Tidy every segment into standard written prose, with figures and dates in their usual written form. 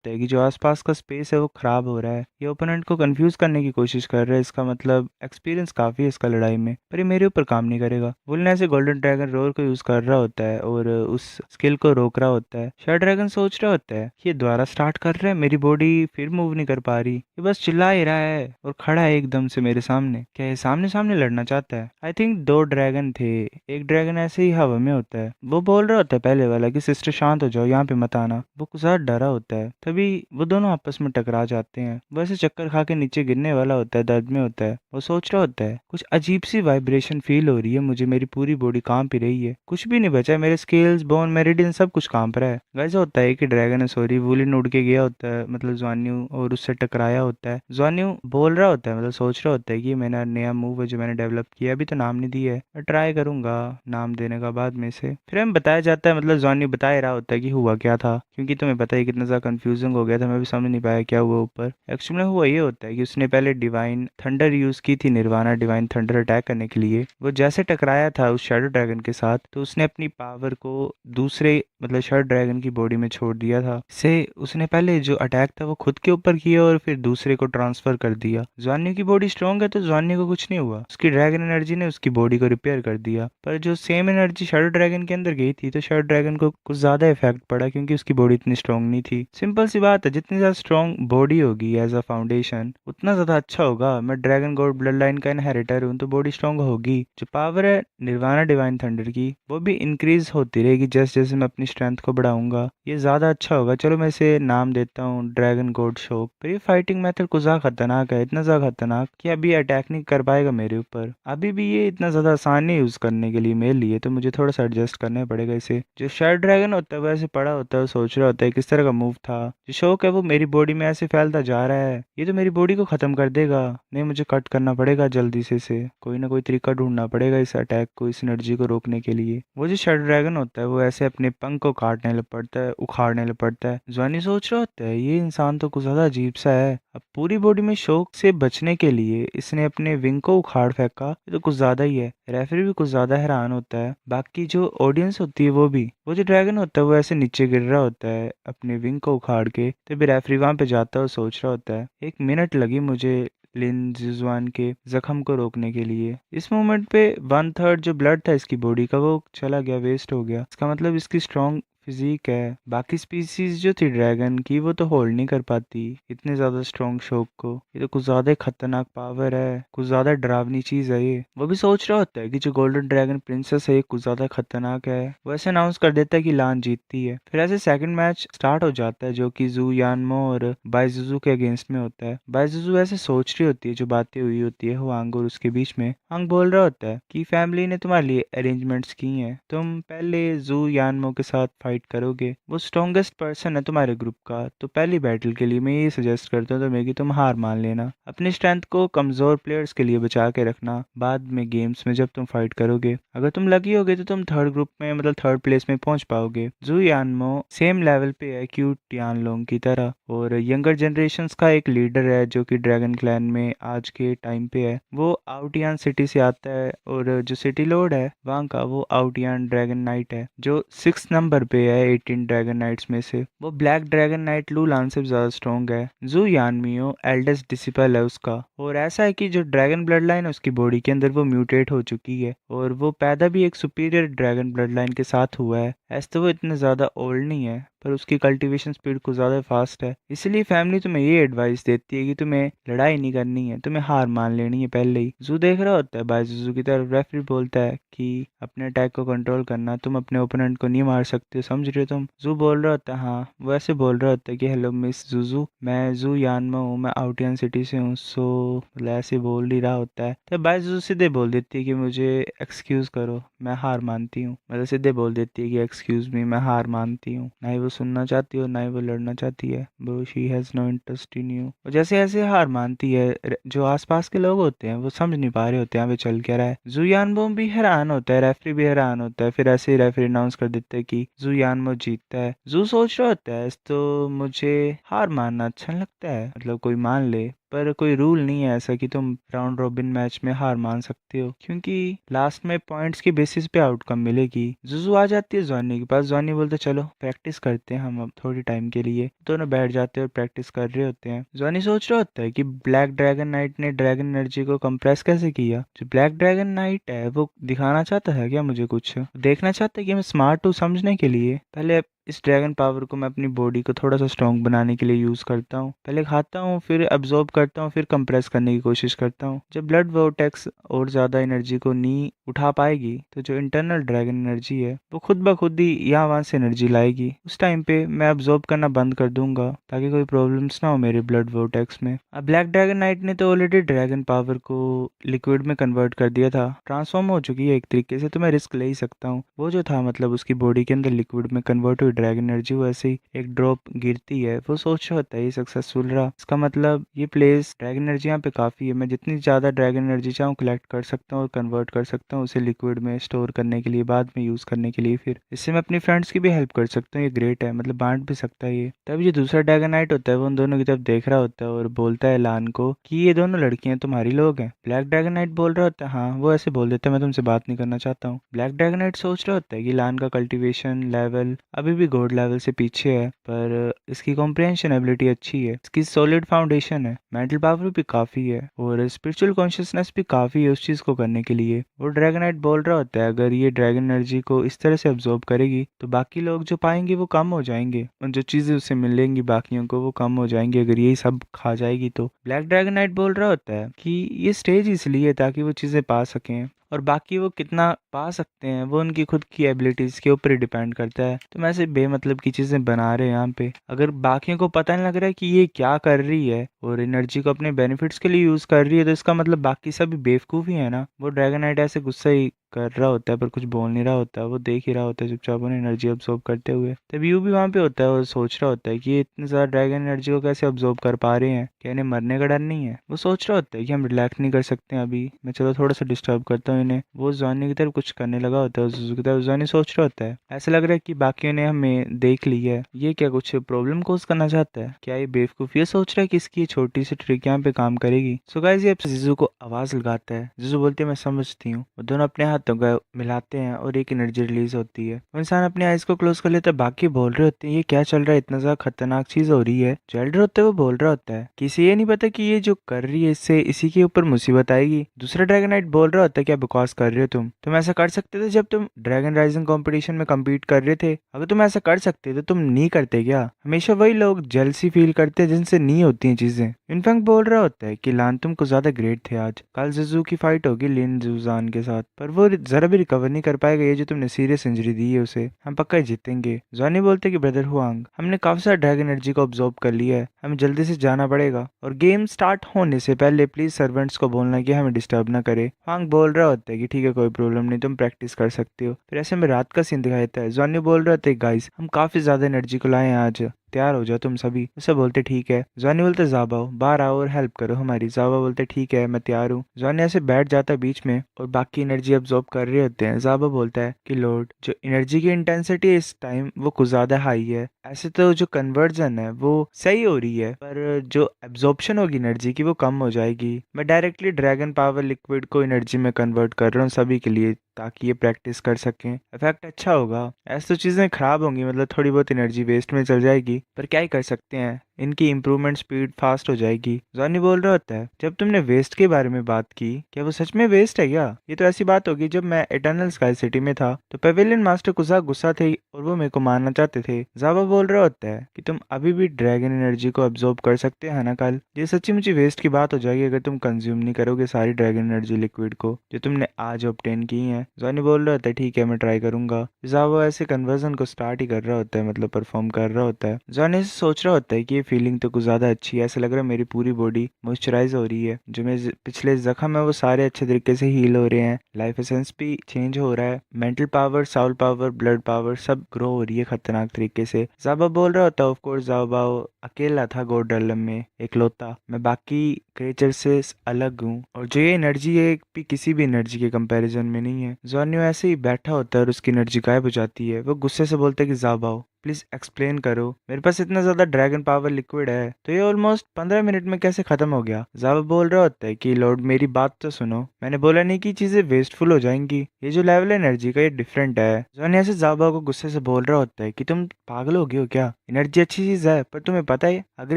है कि जो आसपास का स्पेस है वो खराब हो रहा है। ये ओपोनेंट को कंफ्यूज करने की कोशिश कर रहा है। इसका मतलब एक्सपीरियंस काफी है इसका लड़ाई में, पर ये मेरे ऊपर काम नहीं करेगा। वुल ने ऐसे गोल्डन ड्रैगन रोर को यूज कर रहा होता है और उस स्किल को रोक रहा होता है। शेड ड्रैगन सोच रहा होता है कि ये दोबारा स्टार्ट कर रहा है, मेरी बॉडी फिर मूव नहीं कर पा रही, ये बस चिल्ला ही रहा है और खड़ा है एकदम से मेरे सामने। क्या ये सामने सामने लड़ना चाहता है? आई थिंक दो ड्रैगन थे। एक ड्रैगन ऐसे ही हवा में होता है। वो बोल रहा होता है पहले वाला कि सिस्टर शांत हो जाओ, यहाँ पे मत आना। वो कुछ ज्यादा डरा होता है। तभी वो दोनों आपस में टकरा जाते हैं। वो ऐसे चक्कर खा के नीचे गिरने वाला होता है, दर्द में होता है। वो सोच रहा होता है कुछ अजीब सी वाइब्रेशन फील हो रही है मुझे, मेरी पूरी बॉडी कांप ही रही है, कुछ भी नहीं बचा है, मेरे स्केल्स बोन मेरिडियन सब कुछ कांप रहा है। वैसा होता है कि ड्रैगन है, सॉरी, वुलिन उड़ के गया होता है, मतलब ज्वान्यू, और उससे टकराया होता है। ज्वान्यू बोल रहा होता है, मतलब सोच रहा होता है कि ये मेरा नया मूव है जो मैंने डेवलप किया, अभी तो नाम नहीं दिया है, मैं ट्राई करूंगा नाम देने का बाद में से। फिर हमें बताया जाता है, मतलब ज्वान्यू बता ही रहा होता है कि हुआ क्या था, क्योंकि तुम्हें पता है कितना ज़्यादा कंफ्यूजिंग हो गया था, मैं भी समझ नहीं पाया क्या हुआ ऊपर। एक्चुअली हुआ ये होता है कि उसने पहले डिवाइन थंडर यूज़ की थी, निर्वाणा डिवाइन थंडर अटैक करने के लिए। वो जैसे टकराया था उस शैडो ड्रैगन के साथ, तो उसने अपनी पावर को दूसरे, मतलब शैडो ड्रैगन की बॉडी में छोड़ दिया था। से उसने पहले जो अटैक था वो खुद के ऊपर किया और फिर दूसरे को ट्रांसफर कर दिया। ज्वान्यू की बॉडी स्ट्रांग है तो ज्वान्यू को कुछ नहीं हुआ, उसकी ड्रैगन एनर्जी ने उसकी बॉडी को रिपेयर कर दिया। पर जो सेम एनर्जी शैडो ड्रैगन के अंदर गई थी तो शैडो ड्रैगन को कुछ ज्यादा इफेक्ट पड़ा, क्योंकि उसकी बॉडी इतनी स्ट्रांग नहीं थी। सिंपल सी बात है, जितनी ज्यादा स्ट्रांग बॉडी होगी एज अ फाउंडेशन उतना ज्यादा अच्छा होगा। मैं ड्रैगन गॉड ब्लड लाइन का इनहेरिटर हूँ तो बॉडी स्ट्रांग होगी। जो पावर है निर्वाणा डिवाइन थंडर की वो भी इंक्रीज होती रहेगी जैसे जैसे मैं अपनी स्ट्रेंथ को बढ़ाऊंगा। ये ज्यादा अच्छा होगा। चलो मैं इसे नाम देता हूँ ड्रैगन गॉड शोक। पर ये फाइटिंग मेथड कुछ ज्यादा खतरनाक है, इतना ज्यादा खतरनाक कि अभी अटैक नहीं कर पाएगा मेरे ऊपर। अभी भी ये इतना ज्यादा आसान नहीं यूज करने के लिए मेरे लिए, तो मुझे थोड़ा सा एडजस्ट करना पड़ेगा इसे। जो शेड ड्रैगन होता है वो ऐसे पड़ा होता है, वो सोच रहा होता है किस तरह का मूव था। जो शौक है वो मेरी बॉडी में ऐसे फैलता जा रहा है, ये तो मेरी बॉडी को खत्म कर देगा। नहीं, मुझे कट करना पड़ेगा जल्दी से इसे, कोई ना कोई तरीका ढूंढना पड़ेगा इस अटैक को, इस एनर्जी को रोकने के लिए। वो जो शेड ड्रैगन होता है वो ऐसे अपने पंख को काटने लग पड़ता है, उखाड़ने लग पड़ता है। ज्वानी सोच रहा होता है ये इंसान तो कुछ ज्यादा अजीब सा है। अब पूरी बॉडी में शौक से बचने के लिए इसने अपने विंग को उखाड़ फेंका, ये तो कुछ ज्यादा ही है। रेफरी भी कुछ ज्यादा हैरान होता है, बाकी जो ऑडियंस होती है वो भी। वो जो ड्रैगन होता है वो ऐसे नीचे गिर रहा होता है अपने विंग को उखाड़ के, तभी रेफरी वहां पे जाता है और सोच रहा होता है 1 मिनट लगी मुझे लिन जिजुआन के जख्म को रोकने के लिए। इस मोमेंट पे 1/3 जो ब्लड था इसकी बॉडी का वो चला गया, वेस्ट हो गया। इसका मतलब इसकी स्ट्रॉन्ग फिजिक है। बाकी स्पीसीज जो थी ड्रैगन की वो तो होल्ड नहीं कर पाती इतने ज्यादा स्ट्रॉन्ग शौक को। ये तो कुछ ज्यादा ही खतरनाक पावर है, कुछ ज्यादा डरावनी चीज है ये। वो भी सोच रहा होता है कि जो गोल्डन ड्रैगन प्रिंसेस है ये कुछ ज्यादा खतरनाक है। वो ऐसे अनाउंस कर देता है कि लान जीतती है। फिर ऐसे सेकंड मैच स्टार्ट हो जाता है जो कि जू यानमो और बाइजुजू के अगेंस्ट में होता है। बाइजुजू ऐसे सोच रही होती है, जो बातें हुई होती है हुआंग और उसके बीच में। हांग बोल रहा होता है कि फैमिली ने तुम्हारे लिए अरेंजमेंट्स की हैं, तुम पहले जू यानमो के साथ फाइट करोगे, वो स्ट्रॉन्गेस्ट पर्सन है तुम्हारे ग्रुप का। तो पहली बैटल के लिए मैं ये सजेस्ट करता हूँ तुम्हें कि तुम हार मान लेना, अपनी स्ट्रेंथ को कमजोर प्लेयर्स के लिए बचा के रखना, बाद में गेम्स में जब तुम फाइट करोगे। अगर तुम लकी होगे तो तुम थर्ड ग्रुप में, मतलब थर्ड प्लेस में पहुंच पाओगे। जू यानमो सेम लेवल पे है क्यूट टियानलोंग की तरह, और यंगर जनरेशन्स का एक लीडर है जो कि ड्रैगन क्लैन में आज के टाइम पे है। वो आउटियान सिटी से आता है, और जो सिटी लॉर्ड है वहाँ का वो आउटियान ड्रैगन नाइट है जो 6 नंबर पे है 18 ड्रैगन नाइट्स में से। वो ब्लैक ड्रैगन नाइट लूलान से ज्यादा स्ट्रॉन्ग है। जू यानमियो एल्डेस्ट डिसिपल है उसका, और ऐसा है कि जो ड्रैगन ब्लड लाइन है उसकी बॉडी के अंदर वो म्यूटेट हो चुकी है, और वो पैदा भी एक सुपीरियर ड्रैगन ब्लड लाइन के साथ हुआ है। ऐसे तो वो इतना ज्यादा ओल्ड नहीं है, पर उसकी कल्टीवेशन स्पीड कुछ ज़्यादा फास्ट है। इसलिए फैमिली तुम्हें ये एडवाइस देती है कि तुम्हें लड़ाई नहीं करनी है, तुम्हें हार मान लेनी है पहले ही। जू देख रहा होता है बाइजुजू की तरफ, रेफरी बोलता है कि अपने अटैक को कंट्रोल करना, तुम अपने ओपोनेंट को नहीं मार सकते, समझ रहे हो तुम। जू बोल रहा होता है हाँ। वो ऐसे बोल रहा होता है कि हेलो मिस जूजू, मैं जू यानमा हूँ, मैं आउटियन सिटी से हूँ। मतलब ऐसे बोल ही रहा होता है तो बाइजुजू सीधे बोल देती है कि मुझे एक्सक्यूज करो, मैं हार मानती हूँ। मतलब सीधे बोल देती है कि एक्सक्यूज मी, मैं हार मानती हूँ। ना ही वो सुनना चाहती है और ना ही वो लड़ना चाहती है। Bro she has no interest in you. और जैसे ऐसे हार मानती है, जो आसपास के लोग होते हैं वो समझ नहीं पा रहे होते हैं यहाँ पे चल क्या रहा है। जुयानबो भी हैरान होता है, रेफरी भी हैरान होता है। फिर ऐसे ही रेफरी अनाउंस कर देता है कि जुयानबो जीतता है। जू सोच रहा होता है तो मुझे हार मानना अच्छा नहीं लगता है, मतलब कोई मान ले, पर कोई रूल नहीं है ऐसा कि तुम राउंड रॉबिन मैच में हार मान सकते हो, क्योंकि लास्ट में पॉइंट्स के बेसिस पे आउटकम मिलेगी। जुजू आ जाती है जॉनी के पास, जॉनी बोलते चलो प्रैक्टिस करते हैं हम अब थोड़ी टाइम के लिए। दोनों बैठ जाते हैं और प्रैक्टिस कर रहे होते हैं। जॉनी सोच रहा होता है कि ब्लैक ड्रैगन नाइट ने ड्रैगन एनर्जी को कंप्रेस कैसे किया। जो ब्लैक ड्रैगन नाइट है वो दिखाना चाहता है क्या मुझे, कुछ देखना चाहता है कि मैं स्मार्ट हूँ समझने के लिए। पहले इस ड्रैगन पावर को मैं अपनी बॉडी को थोड़ा सा स्ट्रॉन्ग बनाने के लिए यूज़ करता हूँ। पहले खाता हूँ, फिर अब्जॉर्ब करता हूँ, फिर कंप्रेस करने की कोशिश करता हूँ। जब ब्लड वोर्टेक्स और ज़्यादा एनर्जी को नहीं उठा पाएगी तो जो इंटरनल ड्रैगन एनर्जी है वो खुद ब खुद ही यहाँ वहाँ से एनर्जी लाएगी। उस टाइम पे मैं अब्जॉर्ब करना बंद कर दूंगा ताकि कोई प्रॉब्लम्स ना हो मेरे ब्लड वोर्टेक्स में। अब ब्लैक ड्रैगन नाइट ने तो ऑलरेडी ड्रैगन पावर को लिक्विड में कन्वर्ट कर दिया था, ट्रांसफॉर्म हो चुकी है एक तरीके से, तो मैं रिस्क ले ही सकता हूँ। वो जो था मतलब उसकी बॉडी के अंदर लिक्विड में कन्वर्ट हुई ड्रैगन एनर्जी वो ऐसे ही एक ड्रॉप गिरती है। वो सोच रहा होता है ये सक्सेसफुल रहा, इसका मतलब ये प्लेस ड्रैगन एनर्जी यहाँ पे काफ़ी है, मैं जितनी ज़्यादा ड्रैगन एनर्जी चाहूँ कलेक्ट कर सकता हूँ और कन्वर्ट कर सकता हूँ उसे लिक्विड में स्टोर करने के लिए, बाद में यूज़ करने के लिए। फिर इससे मैं अपनी फ्रेंड्स की भी हेल्प कर सकता हूँ, ये ग्रेट है, मतलब बांट भी सकता है ये। तब ये दूसरा ड्रैगन नाइट होता है वो उन दोनों की तरफ देख रहा होता है और बोलता है लान को कि ये दोनों लड़कियां तुम्हारी लोग हैं। ब्लैक ड्रैगन नाइट बोल रहा होता है हाँ, वो ऐसे बोल देता है मैं तुमसे बात नहीं करना चाहता हूँ। ब्लैक ड्रैगन नाइट सोच रहा होता है कि लान का कल्टीवेशन लेवल अभी भी गॉड लेवल से पीछे है, पर इसकी कॉम्प्रिहेंशन एबिलिटी अच्छी है, इसकी सॉलिड फाउंडेशन है, मेंटल पावर भी काफ़ी है और स्पिरिचुअल कॉन्शियसनेस भी काफ़ी है उस चीज़ को करने के लिए। वो ड्रैगन नाइट बोल रहा होता है अगर ये ड्रैगन एनर्जी को इस तरह से अब्जॉर्ब करेगी तो बाकी लोग जो पाएंगे वो कम हो जाएंगे और जो चीज़ें उससे मिलेंगी बाकियों को वो कम हो जाएंगी अगर यही सब खा जाएगी तो। ब्लैक ड्रैगन नाइट बोल रहा होता है कि ये स्टेज इसलिए है ताकि वो चीज़ें पा सकें और बाकी वो कितना पा सकते हैं वो उनकी खुद की एबिलिटीज़ के ऊपर ही डिपेंड करता है। तो मैं ऐसे बेमतलब की चीज़ें बना रहे हैं यहाँ पे, अगर बाकियों को पता नहीं लग रहा है कि ये क्या कर रही है और एनर्जी को अपने बेनिफिट्स के लिए यूज़ कर रही है तो इसका मतलब बाकी सभी बेवकूफ़ ही है ना। वो ड्रैगन नाइट ऐसे गुस्सा ही कर रहा होता है पर कुछ बोल नहीं रहा होता, वो देख ही रहा होता है चुपचाप उन्हें एनर्जी अब्सॉर्ब करते हुए। तब यू भी वहाँ पे होता है और सोच रहा होता है कि ये इतनी ज़्यादा ड्रैगन एनर्जी को कैसे अब्सॉर्ब कर पा रहे हैं, क्या इन्हें मरने का डर नहीं है। वो सोच रहा होता है कि हम रिलैक्स नहीं कर सकते हैं अभी, मैं चलो थोड़ा सा डिस्टर्ब करता हूँ इन्हें। वो जॉनी की तरफ कुछ करने लगा होता है, जुजू की तरफ जॉनी सोच रहा होता है ऐसा लग रहा है कि बाकियों ने हमें देख ली है, ये क्या कुछ प्रॉब्लम कोज करना चाहता है, क्या ये बेवकूफ़ ये सोच रहा है कि इसकी ये छोटी सी ट्रिक यहाँ पे काम करेगी। सो गाइस ये जीजू को आवाज़ लगाता है, जीजू बोलती है मैं समझती हूँ। वो दोनों अपने हाथों को मिलाते हैं और एक एनर्जी रिलीज होती है। वो इंसान अपने आइज को क्लोज कर लेता है, बाकी बोल रहे होते हैं ये क्या चल रहा है, इतना ज्यादा खतरनाक चीज हो रही है। जो एल्डर होता है वो बोल रहा होता है किसी ये नहीं पता कि ये जो कर रही है इससे इसी के ऊपर मुसीबत आएगी। दूसरा ड्रैगन नाइट बोल रहा होता है क्या बकवास कर रहे हो तुम ऐसा कर सकते थे जब तुम ड्रैगन राइजिंग कंपटीशन में कम्पीट कर रहे थे, अगर तुम ऐसा कर सकते तो तुम नहीं करते क्या। हमेशा वही लोग जेलसी फील करते हैं जिनसे नहीं होती हैं चीजें। इनफैक्ट बोल रहा होता है कि लान तुम कुछ ज्यादा ग्रेट थे आज, कल जिजू की फाइट होगी लिन जूजान के साथ पर वो जरा भी रिकवर नहीं कर पाएगा, ये जो तुमने सीरियस इंजरी दी है उसे हम पक्का ही जीतेंगे। जॉनी बोलते कि ब्रदर हुआंग हमने काफी सारा ड्रैगन एनर्जी को ऑब्जॉर्व कर लिया है, हमें जल्दी से जाना पड़ेगा और गेम स्टार्ट होने से पहले प्लीज सर्वेंट्स को बोलना कि हमें डिस्टर्ब ना करे। हुआंग बोल रहा होता है कि ठीक है कोई प्रॉब्लम नहीं, तुम प्रैक्टिस कर सकते हो। फिर ऐसे में रात का सीन दिखाई देता है। जॉनी बोल रहे थे गाइस हम काफी ज्यादा एनर्जी को लाए हैं आज, तैयार हो जाओ तुम सभी। उसे बोलते ठीक है। जॉनी बोलते जाबाओ बाहर आओ और हेल्प करो हमारी। जाबा बोलते ठीक है मैं तैयार हूँ। जॉनी ऐसे बैठ जाता है बीच में और बाकी एनर्जी अब्जॉर्ब कर रहे होते हैं। जाबा बोलता है कि लॉर्ड जो एनर्जी की इंटेंसिटी है इस टाइम वो कुछ ज्यादा हाई है, ऐसे तो जो कन्वर्जन है वो सही हो रही है पर जो एब्जॉर्प्शन होगी एनर्जी की वो कम हो जाएगी। मैं डायरेक्टली ड्रैगन पावर लिक्विड को एनर्जी में कन्वर्ट कर रहा हूँ सभी के लिए ताकि ये प्रैक्टिस कर सकें, इफेक्ट अच्छा होगा। ऐसे तो चीज़ें खराब होंगी मतलब थोड़ी बहुत एनर्जी वेस्ट में चल जाएगी पर क्या ही कर सकते हैं, इनकी इम्प्रूवमेंट स्पीड फास्ट हो जाएगी। जॉनी बोल रहा होता है जब तुमने वेस्ट के बारे में बात की क्या वो सच में वेस्ट है क्या। ये तो ऐसी बात होगी जब मैं इटर्नल स्काई सिटी में था तो पेविलियन मास्टर कुछ गुस्सा थे और वो मेरे को मारना चाहते थे। जावा बोल रहा होता है कि तुम अभी भी ड्रैगन एनर्जी को अब्जॉर्ब कर सकते हैं ना कल, ये सच्ची मुच्ची वेस्ट की बात हो जाएगी अगर तुम कंज्यूम नहीं करोगे सारी ड्रैगन एनर्जी लिक्विड को जो तुमने आज ऑब्टेन की है। जॉनी बोल रहा होता है ठीक है मैं ट्राई करूंगा। जावा ऐसे कन्वर्जन को स्टार्ट ही कर रहा होता है, मतलब परफॉर्म कर रहा होता है। जॉनी से सोच रहा होता है कि ये फीलिंग तो कुछ ज़्यादा अच्छी है, ऐसा लग रहा है मेरी पूरी बॉडी मॉइस्चराइज हो रही है, जो मेरे पिछले जख्म है वो सारे अच्छे तरीके से हील हो रहे हैं, लाइफ एसेंस भी चेंज हो रहा है, mental power Saul power blood power सब ग्रो हो रही है खतरनाक तरीके से। जाबा बोल रहा होता है ऑफ कोर्स जाबा अकेला था गोल्डन में इकलौता, मैं बाकी क्रिएचर से अलग हूँ और जो ये एनर्जी है भी किसी भी एनर्जी के कंपैरिजन में नहीं है। जॉनियो ऐसे ही बैठा होता है और उसकी एनर्जी गायब हो जाती है। वो गुस्से से बोलता है कि जाबाओ प्लीज एक्सप्लेन करो, मेरे पास इतना ज्यादा ड्रैगन पावर लिक्विड है तो ये ऑलमोस्ट 15 मिनट में कैसे खत्म हो गया। जावा बोल रहा होता है कि लॉर्ड मेरी बात तो सुनो, मैंने बोला नहीं कि चीजें वेस्टफुल हो जाएंगी, ये जो लेवल है एनर्जी का ये डिफरेंट है। जॉन ऐसे जावा को गुस्से से बोल रहा होता है कि तुम पागल हो गए हो क्या, एनर्जी अच्छी चीज है पर तुम्हें पता है अगर